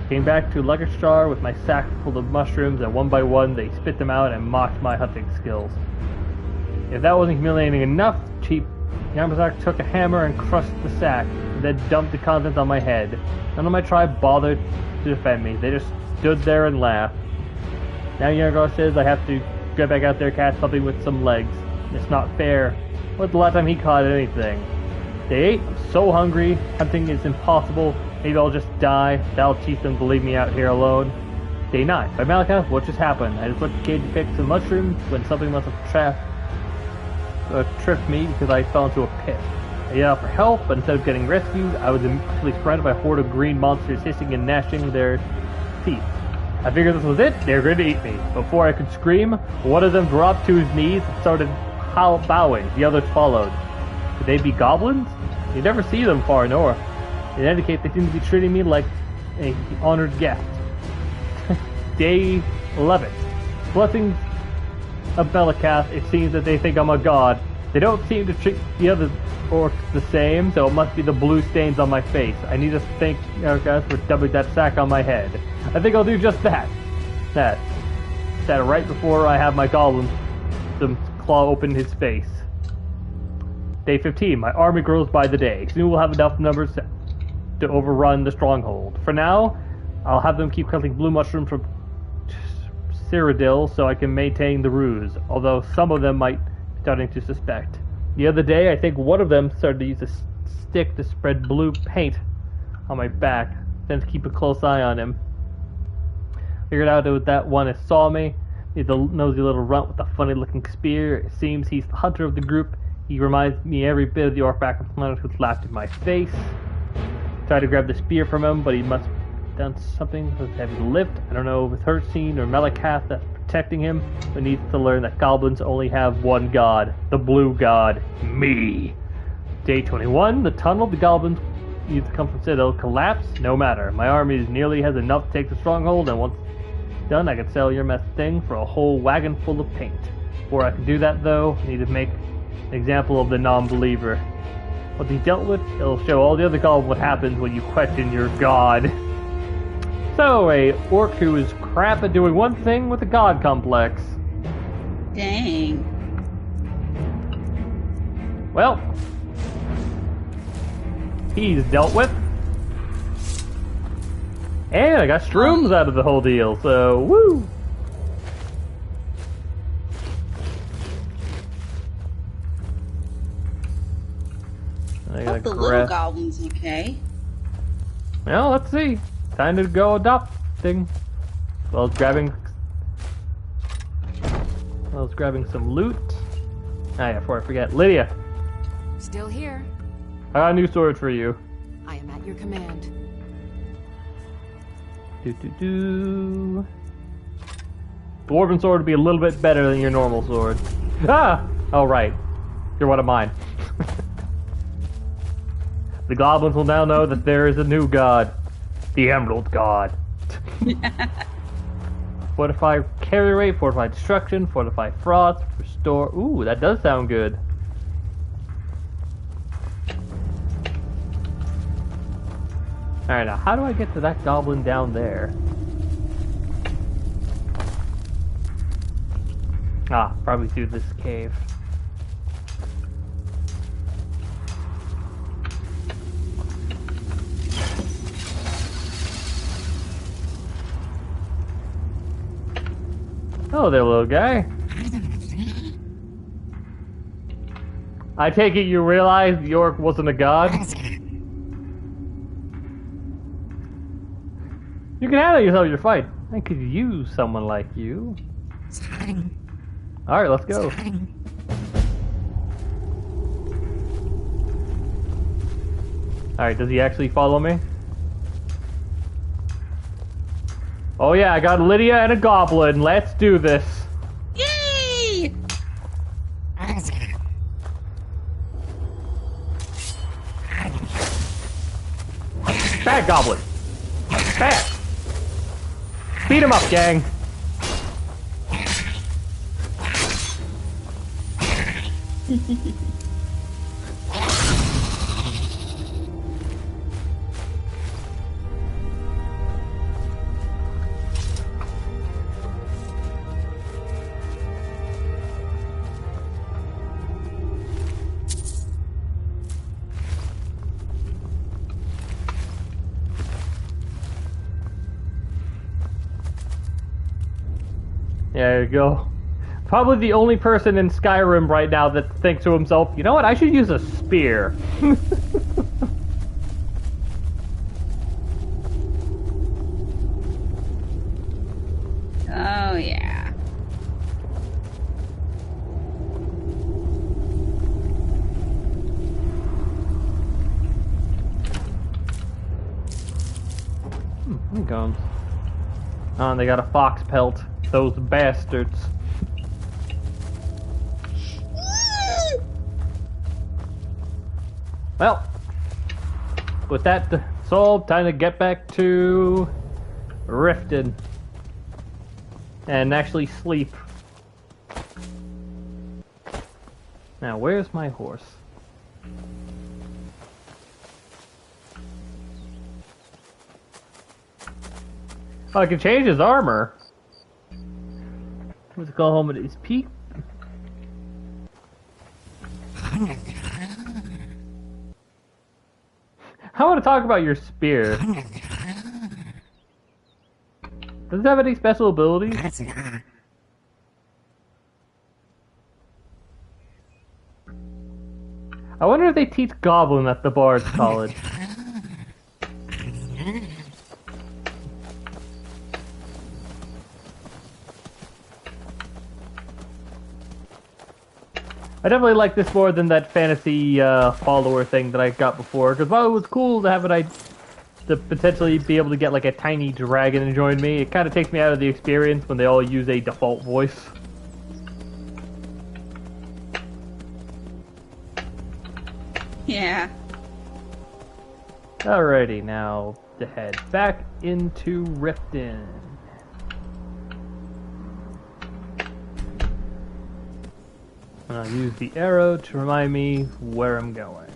Came back to Luggage with my sack full of mushrooms, and one by one they spit them out and mocked my hunting skills. If that wasn't humiliating enough, cheap Yamazaki took a hammer and crushed the sack, and then dumped the contents on my head. None of my tribe bothered to defend me. They just stood there and laughed. Now Yamazaki says I have to get back out there and catch something with some legs. It's not fair. When's the last time he caught anything? Day 8, I'm so hungry. Hunting is impossible. Maybe I'll just die. That'll teach them to leave me out here alone. Day 9. By Malakath, what just happened? I just went to the cave to pick some mushrooms when something must have tripped me because I fell into a pit. I yelled out for help, but instead of getting rescued, I was immediately surrounded by a horde of green monsters hissing and gnashing their teeth. I figured this was it. They were going to eat me. Before I could scream, one of them dropped to his knees and started bowing. The others followed. Could they be goblins? You never see them far north. In any case, they seem to be treating me like an honored guest. Day 11. Blessings of Belakath, it seems that they think I'm a god. They don't seem to treat the other orcs the same, so it must be the blue stains on my face. I need to thank Belakath for dumping that sack on my head. I think I'll do just that. That right before I have my goblin claw open his face. Day 15. My army grows by the day. Soon we'll have enough numbers to overrun the stronghold. For now, I'll have them keep collecting blue mushrooms from Cyrodiil so I can maintain the ruse, although some of them might be starting to suspect. The other day, I think one of them started to use a stick to spread blue paint on my back, then to keep a close eye on him. Figured out that one that saw me. He's a nosy little runt with a funny-looking spear. It seems he's the hunter of the group. He reminds me every bit of the orc back on the planet who laughed in my face. Tried to grab the spear from him, but he must have done something with heavy lift. I don't know if it's Hertzine or Malakath that's protecting him, but needs to learn that goblins only have one god, the blue god, me. Day 21, the tunnel the goblins need to come from Citadel collapsed. No matter. My army nearly has enough to take the stronghold, and once done, I can sell your mess thing for a whole wagon full of paint. Before I can do that, though, I need to make an example of the non-believer. Once he's dealt with, it'll show all the other goblins what happens when you question your god. So, a orc who is crap at doing one thing with a god complex. Dang. Well, he's dealt with. And I got shrooms out of the whole deal, so woo! I Hope the little goblin's okay. Well, let's see. Time to go adopting. Well, grabbing some loot. Ah, yeah, before I forget, Lydia. Still here. I got a new sword for you. I am at your command. The dwarven sword would be a little bit better than your normal sword. Ah! Oh, right. You're one of mine. The goblins will now know that there is a new god. The Emerald God. Fortify carry rate, fortify destruction, fortify frost, restore... Ooh, that does sound good. Alright, now how do I get to that goblin down there? Ah, probably through this cave. Hello there, little guy. I take it you realize the orc wasn't a god? You can handle yourself your fight. I could use someone like you. Alright, let's go. Alright, does he actually follow me? Oh yeah, I got Lydia and a goblin. Let's do this. Yay! Bad goblin. Bad. Beat him up, gang. There you go. Probably the only person in Skyrim right now that thinks to himself, you know what, I should use a spear. Oh, yeah. Here he comes. Oh, and they got a fox pelt. Those bastards. Well, with that solved, time to get back to Riften and actually sleep. Now, where's my horse? Oh, I can change his armor. Let's go home at his peak. I want to talk about your spear. Does it have any special abilities? I wonder if they teach Goblin at the Bard's College. I definitely like this more than that fantasy follower thing that I got before, because while it was cool to have to potentially be able to get like a tiny dragon to join me, it kind of takes me out of the experience when they all use a default voice. Yeah. Alrighty, now to head back into Riften. And I'll use the arrow to remind me where I'm going.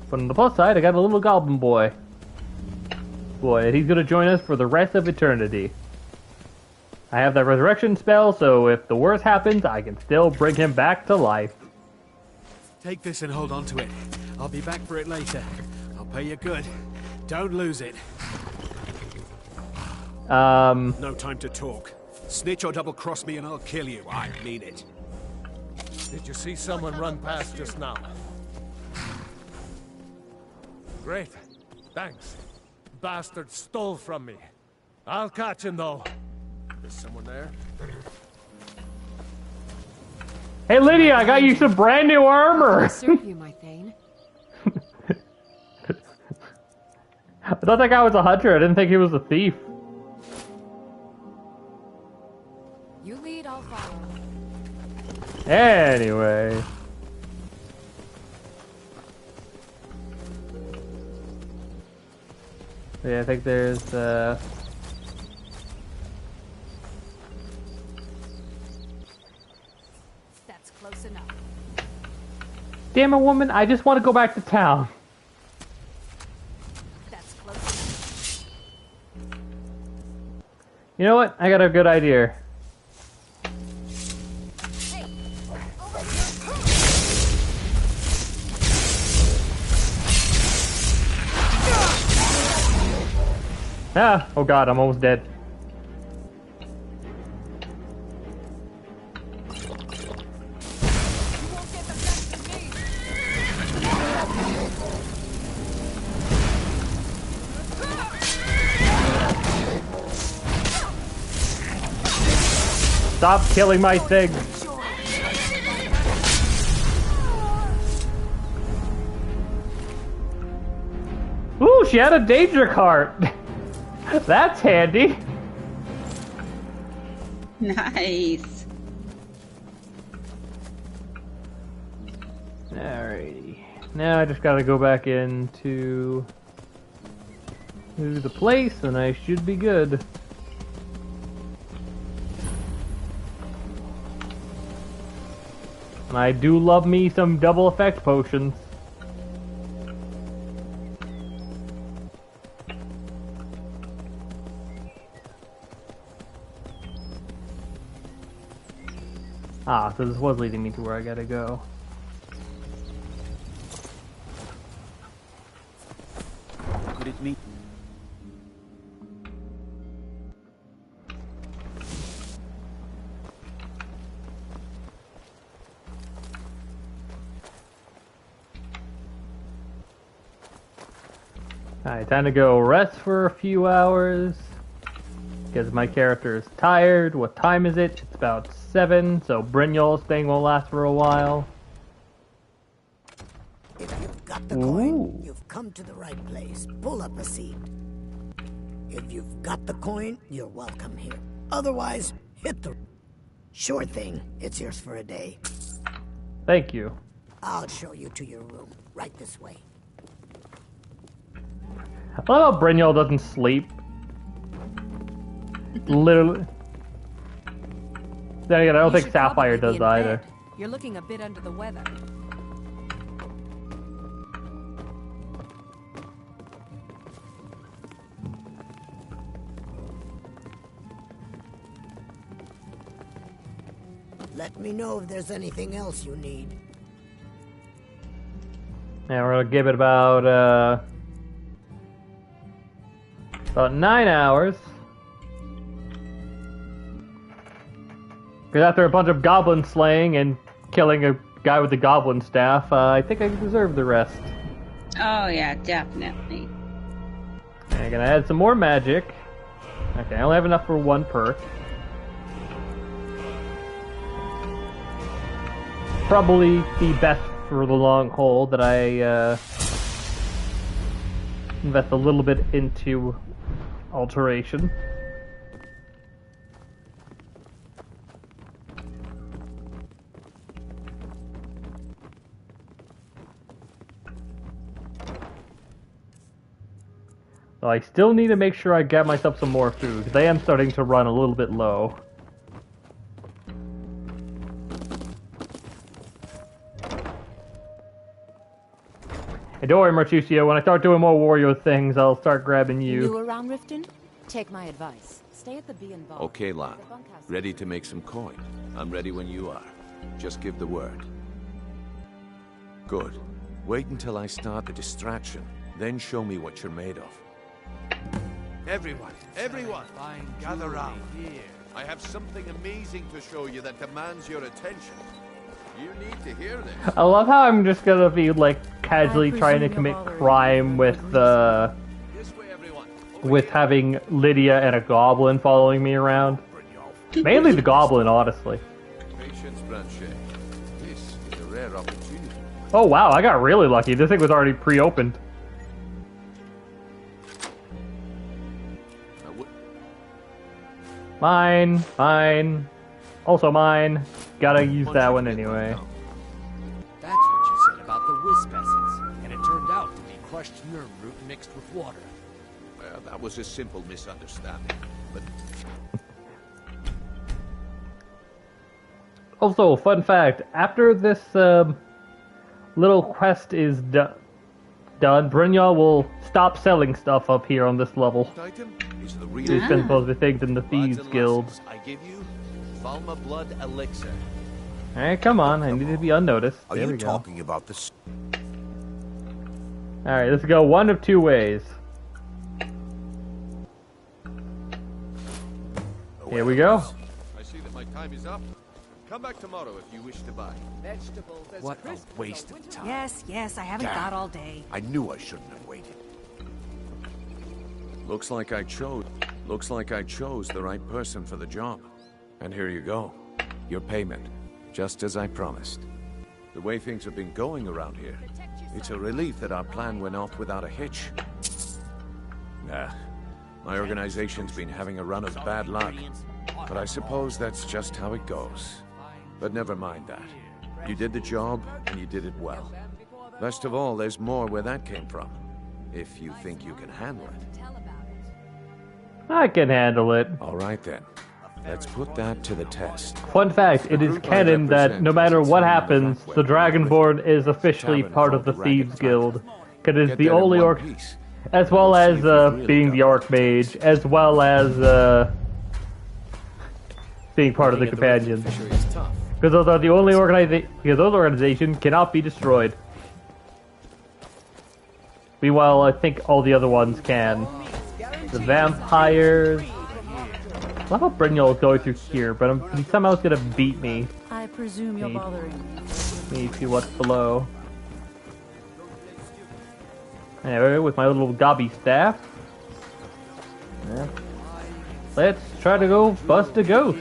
But on the plus side, I got a little goblin boy. And he's gonna join us for the rest of eternity. I have that resurrection spell, so if the worst happens, I can still bring him back to life. Take this and hold on to it. I'll be back for it later. I'll pay you good. Don't lose it. No time to talk. Snitch or double-cross me and I'll kill you. I mean it. Did you see someone run past just now? Great. Thanks. Bastard stole from me. I'll catch him, though. There's someone there? Hey, Lydia, I got you some brand new armor! Serve you, my Thane. I thought that guy was a hunter. I didn't think he was a thief. You lead, I'll follow. Anyway. Yeah, I think there's, That's close enough. Damn it, woman, I just want to go back to town. That's close enough. You know what? I got a good idea. Ah, oh god, I'm almost dead. Stop killing my thing. Ooh, she had a danger cart. That's handy. Nice. Alrighty. Now I just gotta go back into the place and I should be good. And I do love me some double effect potions. Ah, so this was leading me to where I gotta go. Could it mean? Alright, time to go rest for a few hours. Because my character is tired. What time is it? It's about 7, so Brynjolf's thing won't last for a while. If you've got the coin, you've come to the right place. Pull up a seat. If you've got the coin, you're welcome here. Otherwise, hit the... Sure thing. It's yours for a day. Thank you. I'll show you to your room. Right this way. I love how Brynjolf doesn't sleep. Literally. Then again, I don't think Sapphire does either. You're looking a bit under the weather. Let me know if there's anything else you need. And we're gonna give it about 9 hours. Because after a bunch of goblin slaying and killing a guy with the goblin staff, I think I deserve the rest. Oh yeah, definitely. And I'm gonna add some more magic. Okay, I only have enough for 1 perk. Probably the best for the long haul that I invest a little bit into alteration. So I still need to make sure I get myself some more food, because I am starting to run a little bit low. Hey, don't worry, Mercutio, when I start doing more warrior things, I'll start grabbing you. New around Riften? Take my advice. Stay at the Bee and Bar. Okay, lad. Ready to make some coin. I'm ready when you are. Just give the word. Good. Wait until I start the distraction, then show me what you're made of. Everyone, gather round. I have something amazing to show you that demands your attention. You need to hear this. I love how I'm just gonna be like casually trying to commit crime with having Lydia and a goblin following me around. Mainly the goblin, honestly. Patience, Blanchet. This is a rare opportunity. Oh wow, I got really lucky. This thing was already pre-opened. Mine, mine, also mine. Gotta use that one anyway. That's what you said about the wisp essence, and it turned out to be crushed nerve root mixed with water. Well, that was a simple misunderstanding, but... Also, fun fact, after this little quest is done, Brynjolf will stop selling stuff up here on this level. He's been supposed to be things in the Thieves Guild. I give you Valma Blood Elixir. Alright, come on, I need to be unnoticed. Are there you we go. talking about this? Alright, let's go one of 2 ways. Here we go. I see that my time is up. Come back tomorrow if you wish to buy. Vegetables as What crisp a waste of time. Yes, I haven't got all day. I knew I shouldn't have waited. Looks like I chose the right person for the job. And here you go. Your payment. Just as I promised. The way things have been going around here, it's a relief that our plan went off without a hitch. Nah, my organization's been having a run of bad luck. But I suppose that's just how it goes. But never mind that. You did the job, and you did it well. Best of all, there's more where that came from. If you think you can handle it. I can handle it. Alright then. Let's put that to the test. Fun fact, it is canon that no matter what happens, the Dragonborn is officially part of the Thieves Guild. Because it is the only orc, as well as being the Archmage, as well as being part of the Companions. Because those are the only organizations cannot be destroyed. Meanwhile, I think all the other ones can. The vampires. I love how Brynjolf is going through here, but he somehow is gonna beat me. I presume you're bothering me. Me see what's below. Anyway, with my little gobby staff. Yeah. Let's try to go bust a ghost.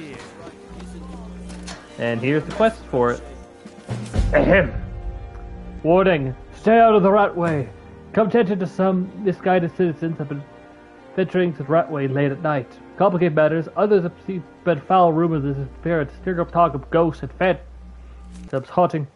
And here's the quest for it. Ahem. Warning, stay out of the Ratway. Come attention to some misguided citizens have been venturing to the Ratway late at night. Complicate matters, others have spread foul rumors of this spirit, stirring up talk of ghosts and phantoms haunting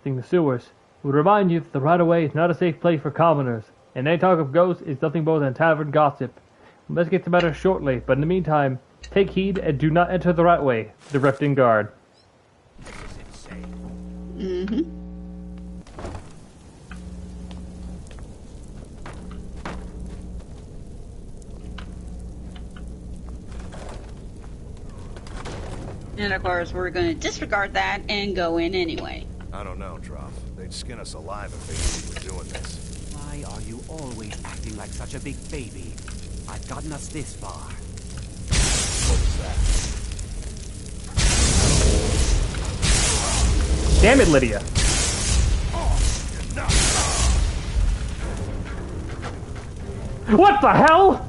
the sewers. We would remind you that the Ratway is not a safe place for commoners, and any talk of ghosts is nothing more than tavern gossip. We'll investigate the matter shortly, but in the meantime, take heed and do not enter the Ratway, the Rifting Guard. Mm-hmm. And of course, we're going to disregard that and go in anyway. I don't know, Droff. They'd skin us alive if they knew we were doing this. Why are you always acting like such a big baby? I've gotten us this far. What was that? Damn it, Lydia. What the hell?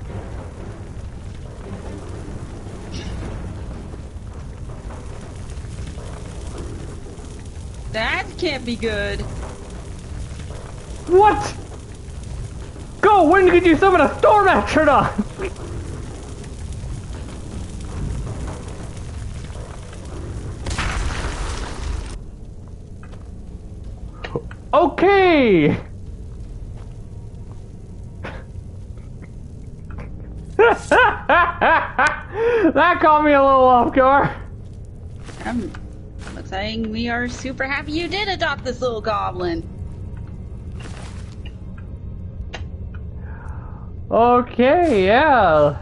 That can't be good. What? Go! When did you summon a storm astronaut? Okay! That caught me a little off guard. Looks like we are super happy you did adopt this little goblin. Okay, yeah.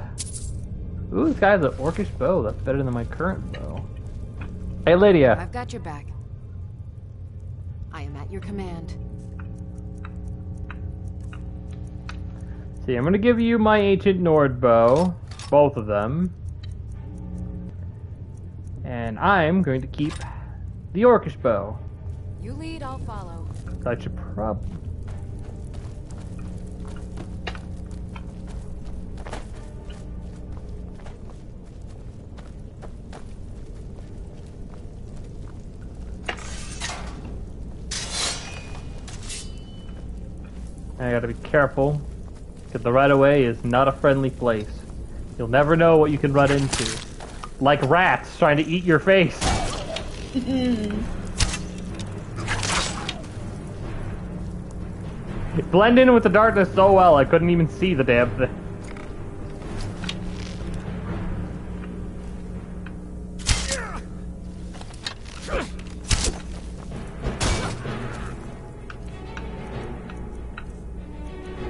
Ooh, this guy has an orcish bow. That's better than my current bow. Hey, Lydia. I've got your back. I am at your command. See, I'm gonna give you my ancient Nord bow, both of them. And I'm going to keep the orcish bow. You lead, I'll follow. I should probably... I gotta be careful, because the right-of-way is not a friendly place. You'll never know what you can run into. Like rats trying to eat your face. It blended in with the darkness so well I couldn't even see the damn thing.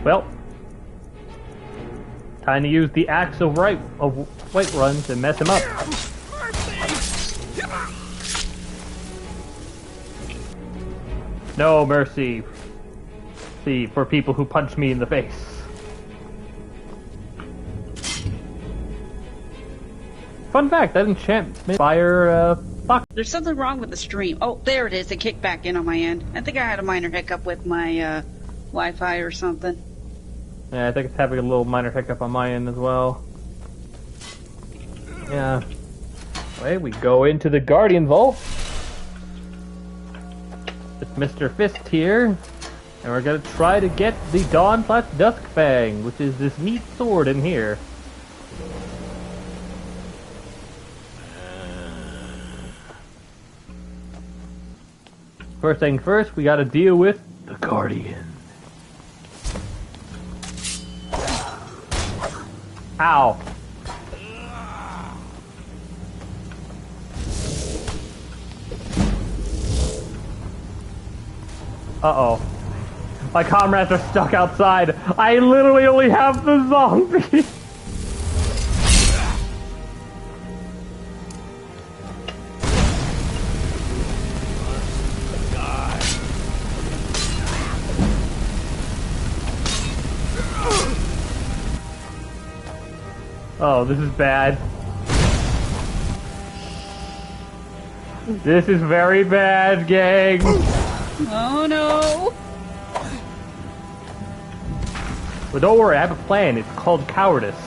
Well, time to use the axe of White Run to mess him up. No mercy. See, for people who punch me in the face. Fun fact, that enchantment fire There's something wrong with the stream. Oh, there it is. It kicked back in on my end. I think I had a minor hiccup with my Wi-Fi or something. Yeah, I think it's having a little minor hiccup on my end as well. Yeah. Anyway, we go into the Guardian Vault. With Mr. Fist here. And we're gonna try to get the Dawnplatz Duskfang, which is this neat sword in here. First thing first, we gotta deal with The Guardian. Ow. Uh-oh. My comrades are stuck outside. I literally only have the zombie. Oh, this is bad. This is very bad, gang. Oh no. But don't worry, I have a plan. It's called cowardice.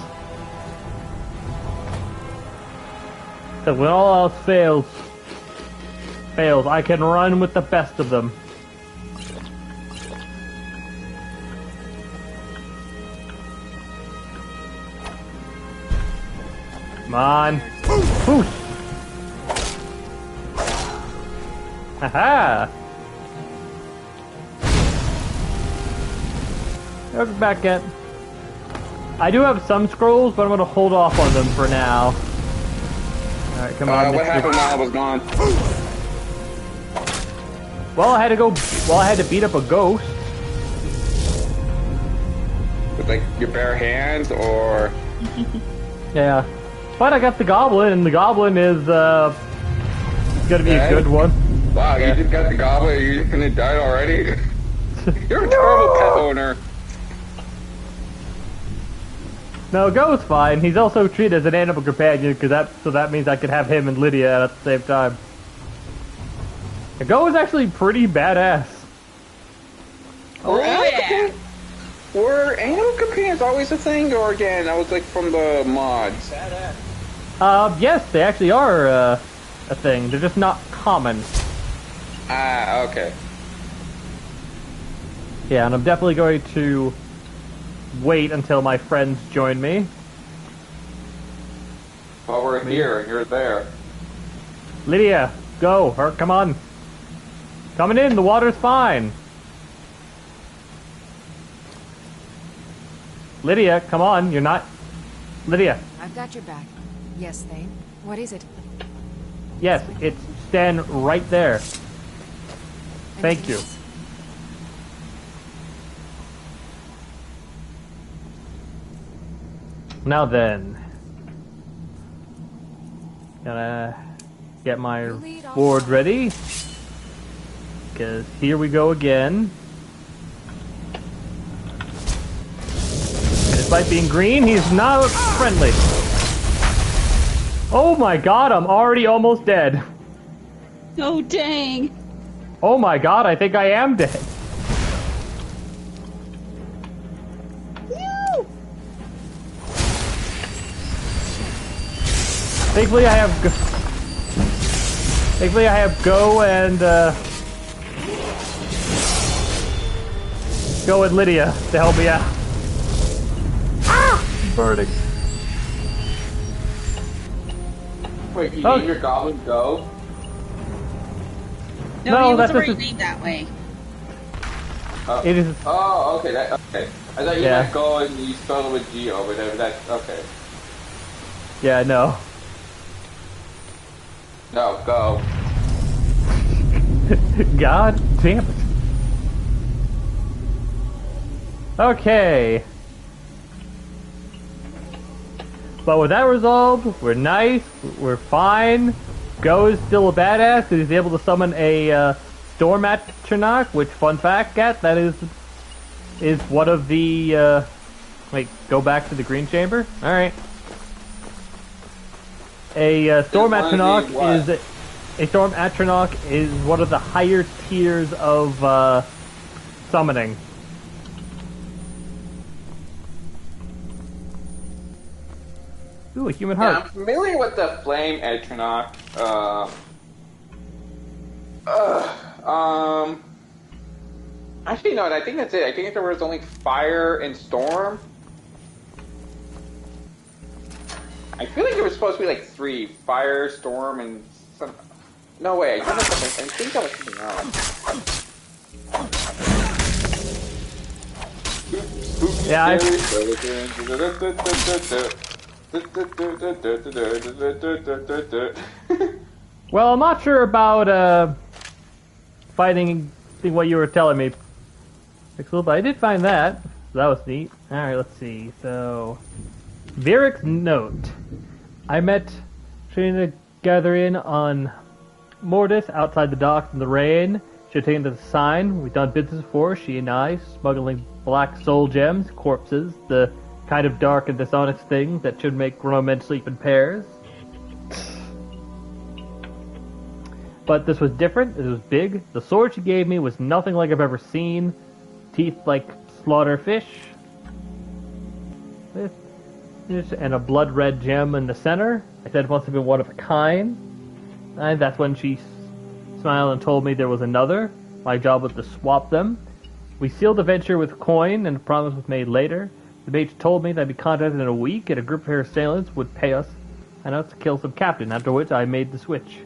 So when all else fails, I can run with the best of them. Come on. Whoosh. Haha. There's a back at. I do have some scrolls, but I'm gonna hold off on them for now. Alright, come on. What happened while I was gone? Well, I had to beat up a ghost. With like your bare hands, or? Yeah. But I got the goblin, and the goblin is gonna be a good one. Wow, you just got the goblin and it died already? You're a terrible pet owner. No, Go's fine. He's also treated as an animal companion, so that means I could have him and Lydia at the same time. And Go is actually pretty badass. Oh yeah. Were animal companions always a thing, or again, that was like from the mods? Yes, they actually are a thing. They're just not common. Ah, okay. Yeah, and I'm definitely going to wait until my friends join me. Well, we're here and you're there. Lydia, go. Come on. Coming in, the water's fine. Lydia, come on, you're not... Lydia. I've got your back. Yes, Thane. What is it? Yes, it's stand right there. Thank you. Now then, gotta get my board ready, because here we go again. And despite being green, he's not friendly. Oh my god, I'm already almost dead. Oh dang. Oh my god, I think I am dead. Thankfully I have Go and Go and Lydia to help me out. Ah! Burning. Wait, you named your goblin Go? No, he was already named that way. It is. Oh, okay. Okay. I thought you meant Go and you spelled it with G-O, but that's okay. Yeah, no. No, Go. God damn it. Okay. But with that resolved, we're nice, we're fine. Go is still a badass, and he's able to summon a Storm Atronach, which, fun fact, that is one of the, wait, go back to the Green Chamber? Alright. A Storm Atronach is one of the higher tiers of summoning. Ooh, a human heart. Yeah, I'm familiar with the Flame Atronach. Actually, no, I think that's it. I think there was only Fire and Storm. I feel like there was supposed to be like 3. Fire, Storm, and some... No way, I think that was something else. Yeah, well, I'm not sure about fighting what you were telling me, Pixel, but I did find that. So that was neat. Alright, let's see. So, Viric's note. I met Trina gathering on Mortis outside the docks in the rain. She had taken to the sign. We've done business before, she and I, smuggling black soul gems, corpses, the kind of dark and dishonest things that should make grown men sleep in pairs. But this was different. It was big. The sword she gave me was nothing like I've ever seen. Teeth like slaughter fish. And a blood red gem in the center. I said it must have been one of a kind. And that's when she smiled and told me there was another. My job was to swap them. We sealed the venture with coin, and a promise was made later. The mage told me that I'd be contacted in a week, and a group of her assailants would pay us and us to kill some captain, after which I made the switch.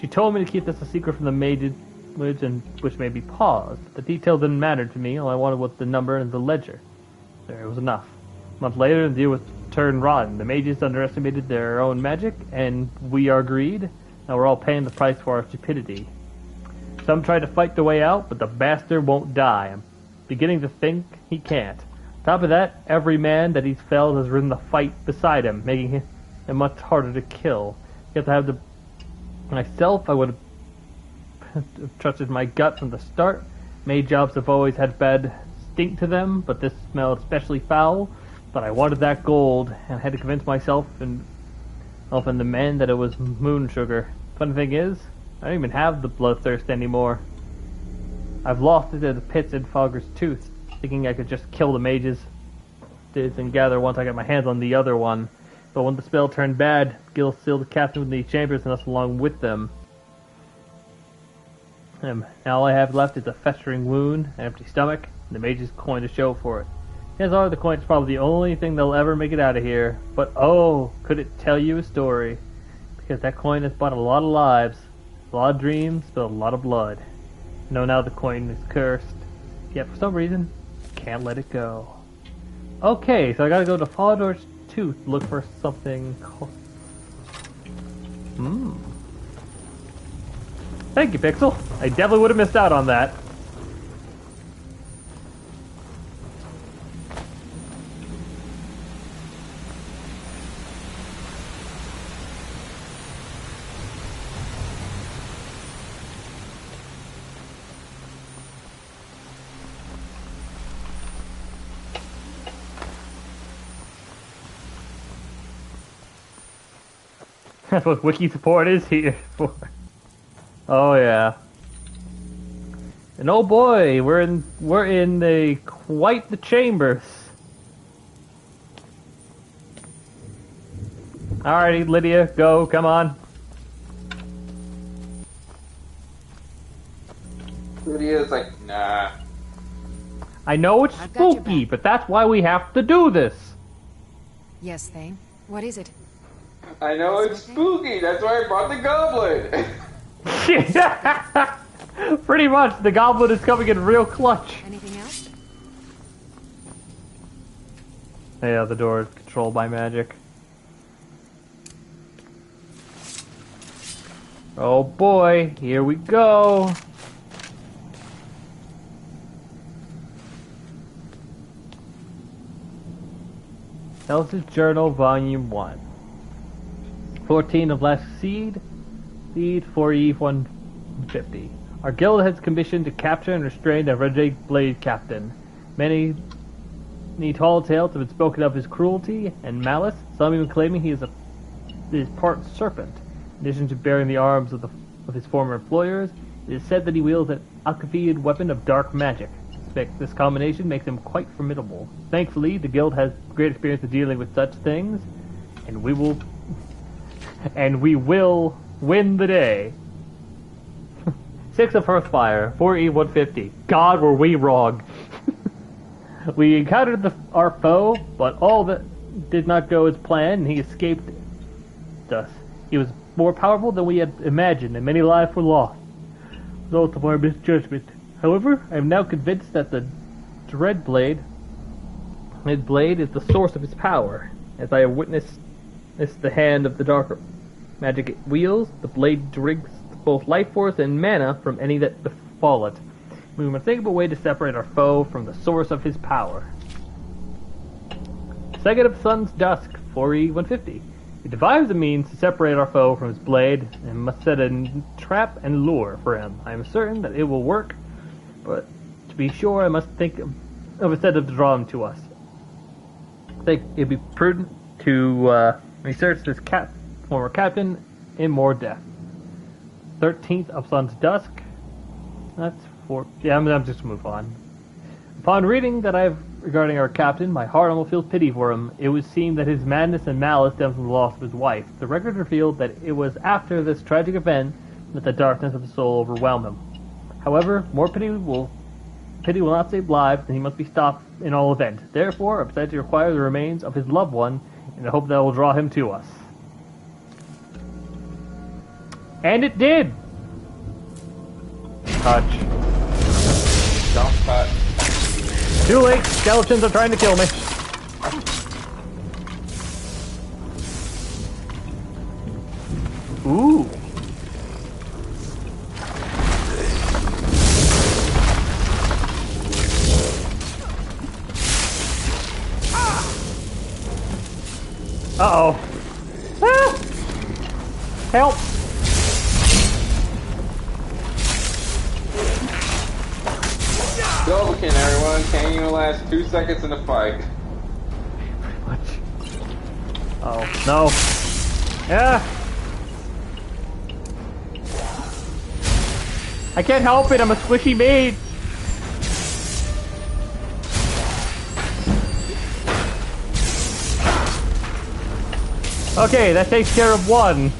She told me to keep this a secret from the mages, and which made me pause. The details didn't matter to me. All I wanted was the number and the ledger. There was enough. A month later, the deal was turned rotten. The mages underestimated their own magic, and we are greed. Now we're all paying the price for our stupidity. Some try to fight their way out, but the bastard won't die. I'm beginning to think he can't. On top of that, every man that he's felled has ridden the fight beside him, making him much harder to kill. You have to have the... Myself, I would have trusted my gut from the start. Mage jobs have always had bad stink to them, but this smelled especially foul. But I wanted that gold, and had to convince myself and the men that it was moon sugar. Funny thing is, I don't even have the bloodthirst anymore. I've lost it to the pits in Fogger's Tooth, thinking I could just kill the mages and gather once I got my hands on the other one. But when the spell turned bad, Gil sealed the captain within the chambers and us along with them. Now all I have left is a festering wound, an empty stomach, and the mage's coin to show for it. Chances are the coin's probably the only thing that'll ever make it out of here. But oh, could it tell you a story? Because that coin has bought a lot of lives, a lot of dreams, but a lot of blood. No, now the coin is cursed. Yet for some reason, can't let it go. Okay, so I gotta go to Fogger's Tooth to look for something called... Thank you, Pixel. I definitely would have missed out on that. That's what wiki support is here for. Oh yeah. And oh boy, we're in quite the chambers. Alrighty, Lydia, go, come on. Lydia's like, nah. I know it's spooky, but that's why we have to do this. Yes, Thane. What is it? I know it's spooky, that's why I brought the goblin. Pretty much, the goblin is coming in real clutch. Anything else? Yeah, the door is controlled by magic. Oh boy, here we go. Elsa's Journal, Volume 1. 14 of last seed 4E 150. Our guild has commissioned to capture and restrain a Red Blade captain. Many tall tales have been spoken of his cruelty and malice, some even claiming he is part serpent. In addition to bearing the arms of his former employers, it is said that he wields an alchemy weapon of dark magic. This combination makes him quite formidable. Thankfully, the guild has great experience in dealing with such things, and we will win the day. 6 of Hearthfire, 4E 150. God, were we wrong. We encountered our foe, but all that did not go as planned, and he escaped us. He was more powerful than we had imagined, and many lives were lost. Result of our misjudgment. However, I am now convinced that the Dreadblade His blade is the source of his power. As I have witnessed the hand of the dark magic it wields, the blade drinks both life force and mana from any that befall it. We must think of a way to separate our foe from the source of his power. Second of Sun's Dusk, 4E150. We devise a means to separate our foe from his blade, and must set a trap and lure for him. I am certain that it will work, but to be sure I must think of a set to draw him to us. I think it'd be prudent to research this former captain in more depth. 13th of Sun's Dusk. That's 4. Yeah, I'm just move on. Upon reading that I have regarding our captain, my heart almost feels pity for him. It would seem that his madness and malice stems from the loss of his wife. The record revealed that it was after this tragic event that the darkness of his soul overwhelmed him. However, more pity will not save lives, and he must be stopped in all event. Therefore, I decided to require the remains of his loved one in the hope that will draw him to us. And it did! Touch. Jump cut. Too late! Skeletons are trying to kill me. Ooh. Uh-oh. Ah! Help! Silverkin, everyone. Can't even last 2 seconds in a fight. What? Oh, no. Yeah! I can't help it, I'm a squishy maid! Okay, that takes care of one.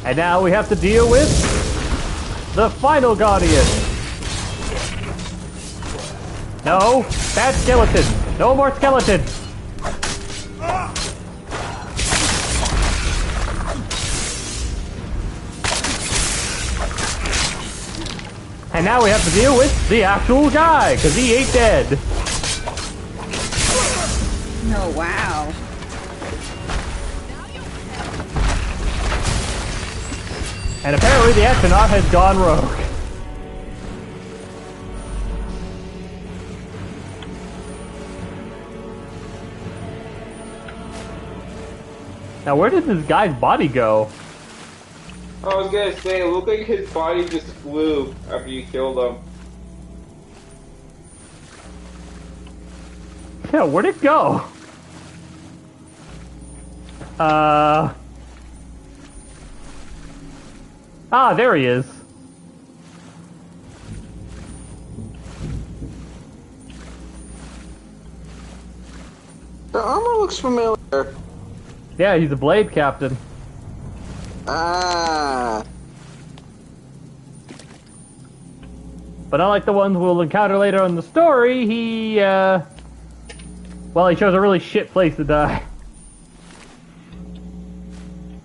And now we have to deal with the final Guardian. No, bad skeleton. No more skeleton. And now we have to deal with the actual guy, because he ain't dead. Oh, wow. And apparently the astronaut has gone rogue. Now where did this guy's body go? I was gonna say, it looked like his body just flew after you killed him. Yeah, where'd it go? Ah, there he is. The armor looks familiar. Yeah, he's a blade captain. Ah. But unlike the ones we'll encounter later in the story, he, well, he chose a really shit place to die.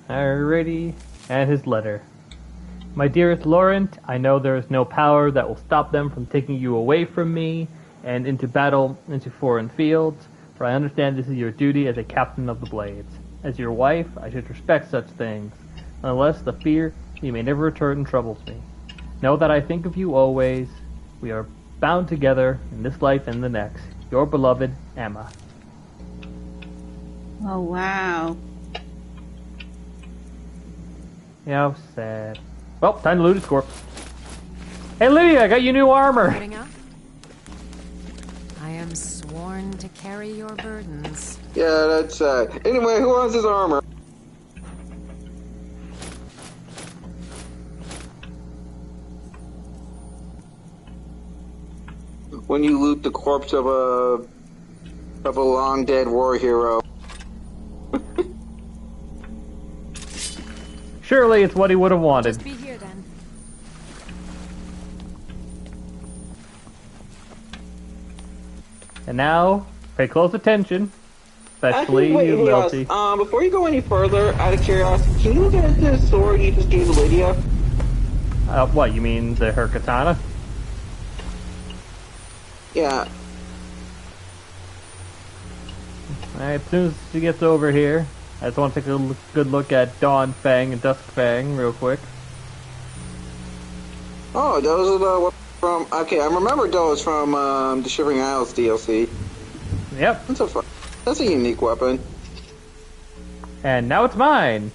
Alrighty. And his letter. My dearest Laurent, I know there is no power that will stop them from taking you away from me and into battle into foreign fields, for I understand this is your duty as a captain of the Blades. As your wife, I should respect such things. Nonetheless, the fear you may never return troubles me. Know that I think of you always. We are bound together in this life and the next. Your beloved, Emma. Oh, wow. Yeah, how sad. Well, time to loot his corpse. Hey Lydia, I got you new armor! I am sworn to carry your burdens. Yeah, that's anyway, who wants his armor? When you loot the corpse of a long dead war hero. Surely it's what he would have wanted. Just be here then. And now, Pay close attention. Especially Wait, you, Lilty. Before you go any further, out of curiosity, can you look at the sword you just gave Lydia? What, you mean her katana? Yeah. Alright, as soon as she gets over here, I just want to take a good look at Dawn Fang and Dusk Fang real quick. Oh, those are the from. Okay, I remember those from the Shivering Isles DLC. Yep. That's a unique weapon. And now it's mine.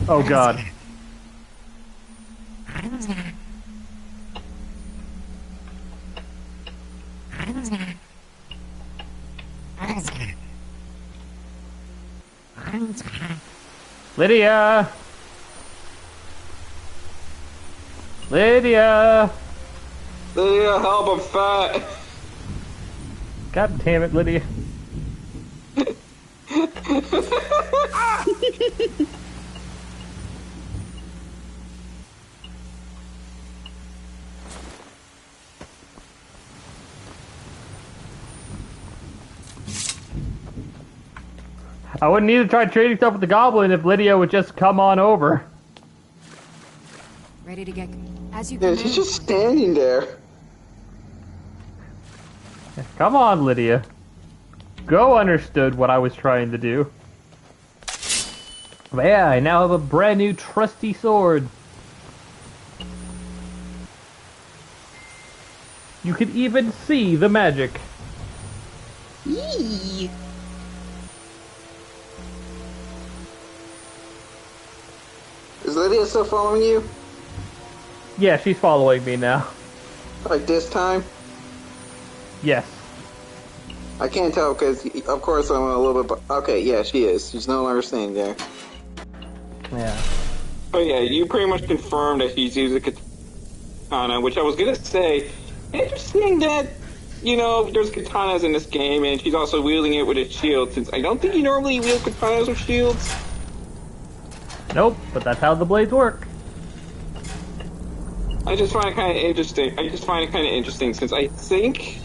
Oh God. Lydia! Lydia! Lydia, help, I'm fat! God damn it, Lydia. I wouldn't need to try trading stuff with the goblin if Lydia would just come on over. Ready to get as you. Yeah, she's just standing there. Come on, Lydia. Go understood what I was trying to do. But yeah, I now have a brand new trusty sword. You can even see the magic. Yee. Is Lydia still following you? Yeah, she's following me now. Like this time? Yes. I can't tell because, of course, I'm a little bit... Okay, yeah, she is. She's no longer standing there. Yeah. Oh yeah, you pretty much confirmed that she's using katana, which I was gonna say, interesting that, you know, there's katanas in this game, and she's also wielding it with a shield, since I don't think you normally wield katanas with shields. Nope, but that's how the blades work. I just find it kind of interesting. Since I think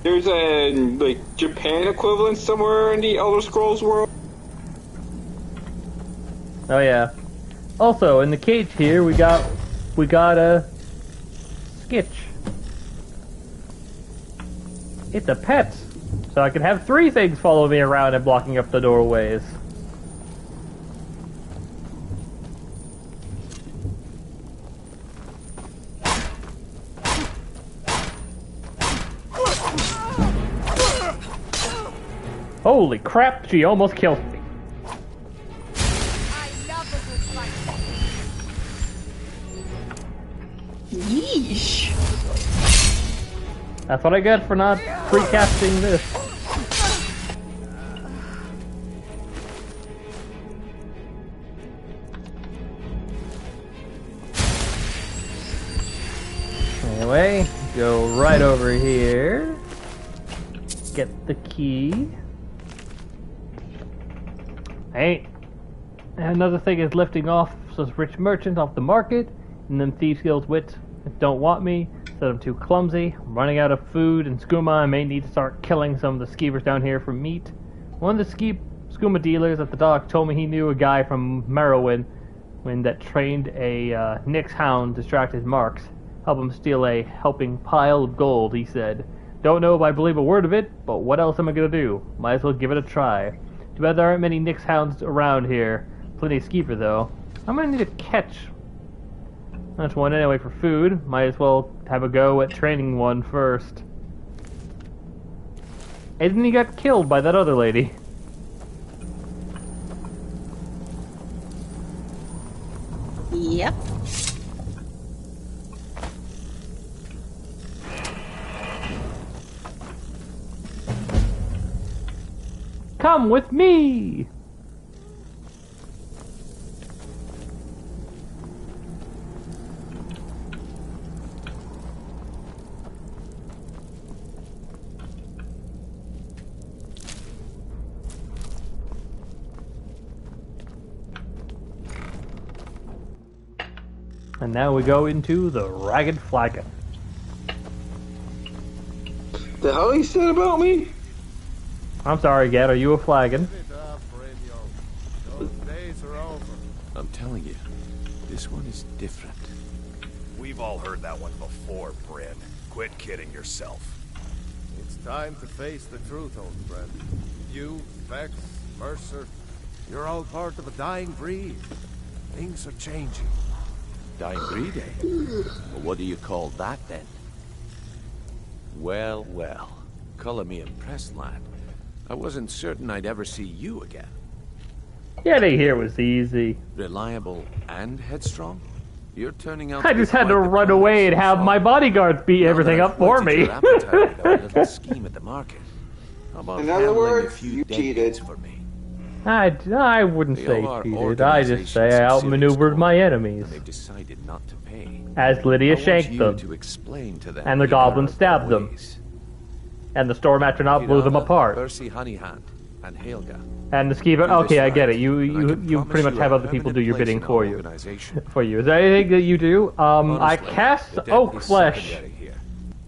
there's a like Japan equivalent somewhere in the Elder Scrolls world. Oh yeah. Also, in the cage here, we got a skitch. It's a pet, so I can have 3 things follow me around and blocking up the doorways. Holy crap, she almost killed me. Yeesh. That's what I get for not precasting this. Anyway, go right over here. Get the key. Hey, another thing is lifting off those rich merchants off the market, and them thieves guild wits don't want me, said I'm too clumsy, I'm running out of food, and skooma, I may need to start killing some of the skeevers down here for meat. One of the skooma dealers at the dock told me he knew a guy from Merowyn that trained a Nyx hound to distract his marks, help him steal a helping pile of gold, he said. Don't know if I believe a word of it, but what else am I gonna do? Might as well give it a try. Too bad there aren't many Nyx hounds around here. Plenty of skeever though. I'm gonna need to catch one anyway for food. Might as well have a go at training one first. And then he got killed by that other lady. Yep. Come with me! And now we go into the Ragged Flagon. the hell he said about me? I'm sorry, Gad. Are you a flagon? Those days are over. I'm telling you, this one is different. We've all heard that one before, Bryn. Quit kidding yourself. It's time to face the truth, old friend. You, Vex, Mercer, you're all part of a dying breed. Things are changing. Dying breed, eh? Well, what do you call that, then? Well, well. Color me impressed, lad. I wasn't certain I'd ever see you again. Getting here was easy. Reliable and headstrong? You're turning out I just had to run away and have my bodyguards beat everything up for me. Your appetite with our little scheme at the market. How about In other handling words, a few you dead cheated. bits for me? I wouldn't They say are cheated. I just say I organizations outmaneuvered my enemies. And they've decided not to pay. As Lydia I want shanked you them. to explain to them And the the goblin error of stabbed their them. ways. And the storm astronaut blew them Kirana, apart. Percy Honeyhand, and Helga. And the skiver. Do this Okay, I get right, it. You and I can you promise pretty much you have a other people do permanent your place bidding in for our you. organization. For you. Is there anything that you do? I Honestly, cast the dead oak is flesh. secondary here.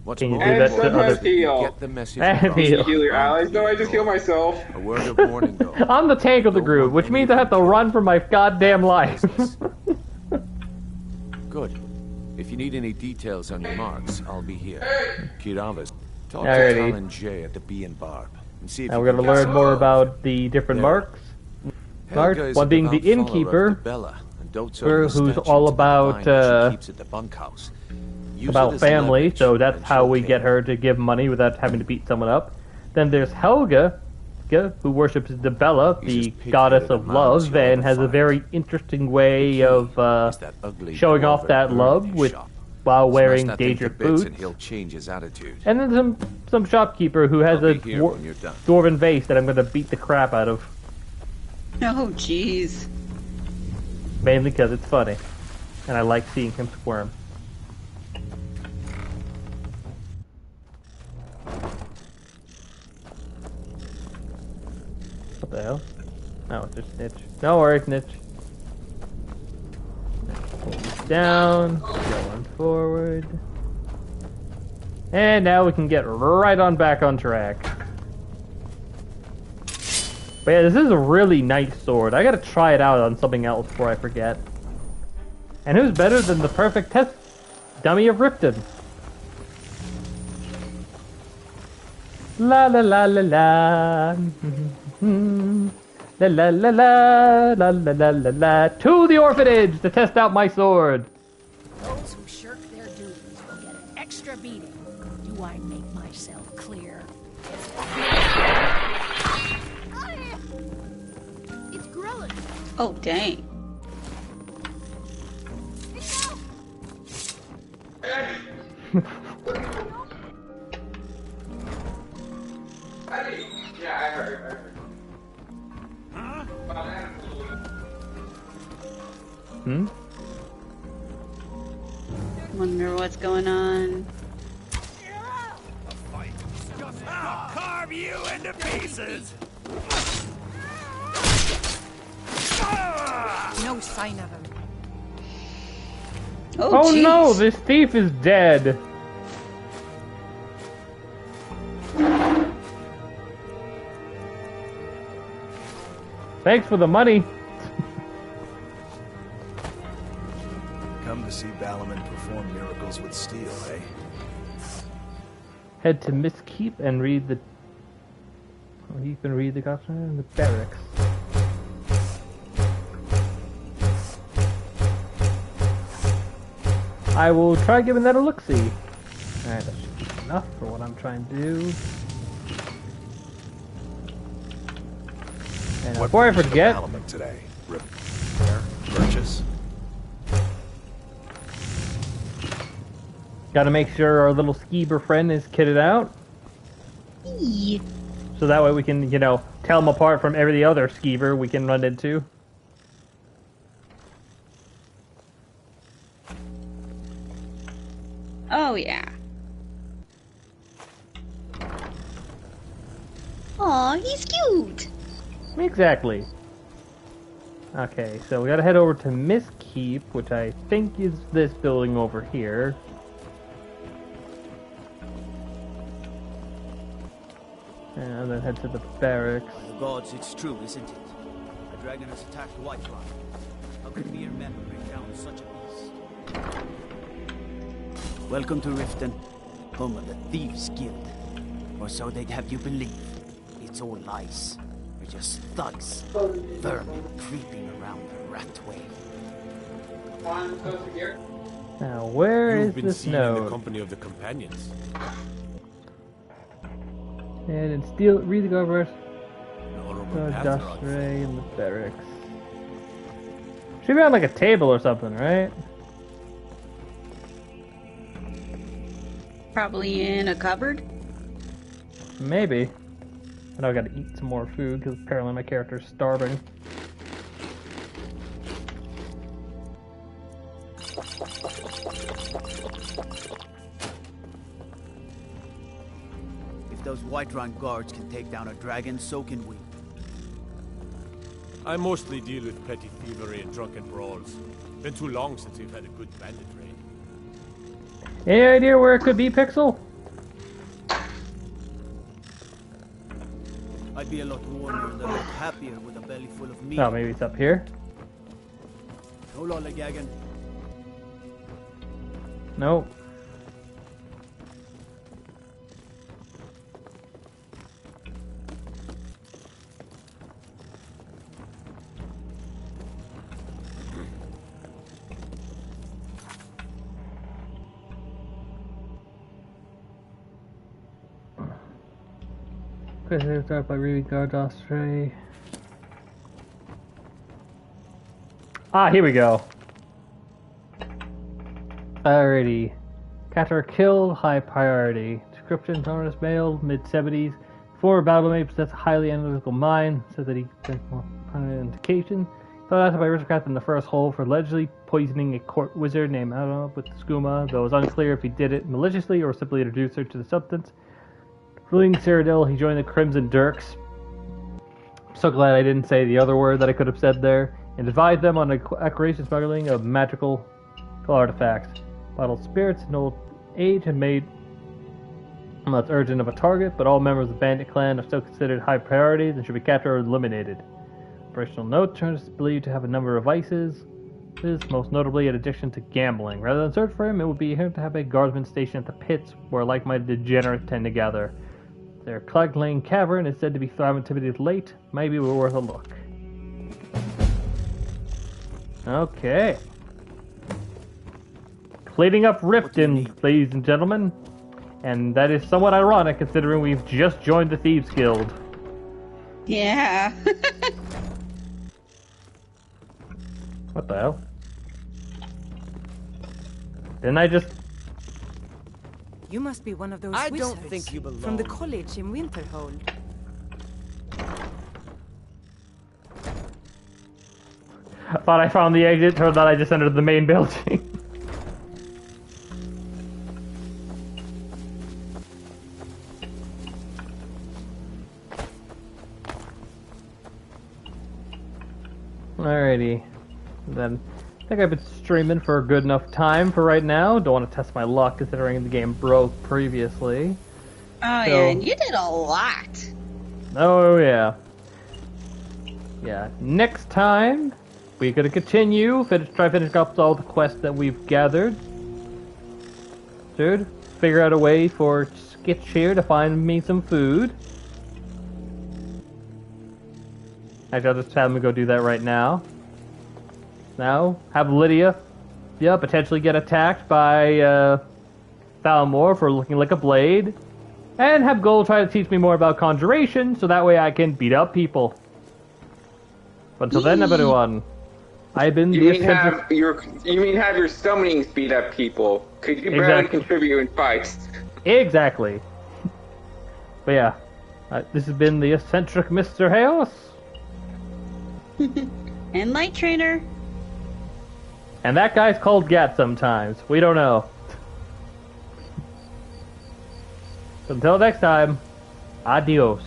What's Can you more do that to sometimes other heal. Get the message And across. heal. Heal your allies? No, I just heal myself. A word of warning, though. I'm the tank of the group, which means I have to run for my goddamn life. Good. If you need any details on your marks, I'll be here. Kirava's. Talk to Alrighty. Talon J at the Bee and Barb. And see if Now you we're going to can get learn some more info. about the different There. marks. Helga is One a being the devout follower of innkeeper, Dibella, and dotes over the who's statutes all of the about divine that she keeps at the bunkhouse. Use it about as family, leverage, so that's and how she'll we pay. get her to give money without having to beat someone up. Then there's Helga, who worships Dibella, He's the as picky goddess at a of man as love, you'll and ever has a find. very interesting way of that ugly showing off dwarven that bird love in his with shop. while Smash wearing that thing to danger bits boots. and he'll change his attitude. And then some shopkeeper who has I'll a be here when you're done. dwarven vase that I'm going to beat the crap out of. Oh, jeez. Mainly because it's funny. And I like seeing him squirm. What the hell? Oh, it's just Snitch. No worries, Snitch. Pull this down. Going forward. And now we can get right on back on track. But yeah, this is a really nice sword. I gotta try it out on something else before I forget. And who's better than the perfect test dummy of Ripton? La la la la la. La la la la la la la la la. To the orphanage to test out my sword. Those who shirk their duties will get an extra beating. Do I make myself clear? It's growing. Oh, dang. Yeah, I heard. Hmm? Wonder what's going on. I'll carve you into pieces! No sign of him. Oh no, this thief is dead. Thanks for the money. Come to see Balaman perform miracles with steel, eh? Head to Miss Keep and read the. Oh, you can read the gospel in the barracks. I will try giving that a look-see. Alright, that should be enough for what I'm trying to do. And What before I brings you to forget, Balaman today? Repair? Purchase? gotta make sure our little skeever friend is kitted out. So that way we can, you know, tell them apart from every other skeever we can run into. Oh, yeah. Aw, he's cute. Exactly. Okay, so we gotta head over to Miss Keep, which I think is this building over here. and then head to the barracks. By the gods, it's true, isn't it? The dragon has attacked Whiterun. How could mere men bring down such a beast? Welcome to Riften, home of the Thieves Guild. Or so they'd have you believe. It's all lies. We're just thugs, vermin creeping around the Ratway. Now, where You've is been this seen in node? the company of the companions. And in steel, read the guard path you're on. Ray in the barracks. Should be on like a table or something, right? Probably in a cupboard. Maybe. I know I gotta eat some more food because apparently my character's starving. If those Whiterun guards can take down a dragon, so can we. I mostly deal with petty thievery and drunken brawls. Been too long since we've had a good bandit raid. Any idea where it could be, Pixel? I'd be a lot warmer and a lot happier with a belly full of meat. Oh, maybe it's up here? No lollygagging. Nope. Prisoners start by reading guard astray. Ah, here we go. Alrighty. Catter killed, high priority. Description, Jonas male, mid-70s. Former battlemates possess a highly analytical mind. Says that he sent more permanent indication. Thought out by aristocrat in the first hole for allegedly poisoning a court wizard named, I don't know, with skooma, though it was unclear if he did it maliciously or simply introduced her to the substance. Fleeing Cyrodiil, he joined the Crimson Dirks. I'm so glad I didn't say the other word that I could have said there. And advised them on the accuracy smuggling of magical artifacts. Bottled spirits in old age had made him less urgent of a target, but all members of the bandit clan are still considered high priorities and should be captured or eliminated. Operational note turns believed to have a number of vices, most notably an addiction to gambling. Rather than search for him, it would be here to have a guardsman stationed at the pits where like-minded degenerates tend to gather. Their Clag Lane Cavern is said to be thriving activities late. Maybe we're worth a look. Okay. Cleaning up Riften, ladies and gentlemen. And that is somewhat ironic considering we've just joined the Thieves Guild. Yeah. What the hell? Didn't I just... You must be one of those I wizards don't think you belong. from the college in Winterhold. I thought I found the exit, turned out I just entered the main building. Alrighty. Then I think I've been streaming for a good enough time for right now. Don't want to test my luck considering the game broke previously. Oh So- yeah, and you did a lot. Oh yeah. Yeah. Next time we're gonna continue, try finish up all the quests that we've gathered. Dude, figure out a way for Skitch here to find me some food. Actually, I'll just have him go do that right now. Now, have Lydia, potentially get attacked by Thalmor for looking like a blade. And have Gold try to teach me more about conjuration, so that way I can beat up people. But until then, everyone, I've been You the mean have your summoning speed up people? Because you barely contribute in fights. Exactly. But yeah, this has been the eccentric Mr. Chaos. And Light Trainer. And that guy's called Gat sometimes. We don't know. Until next time, adios.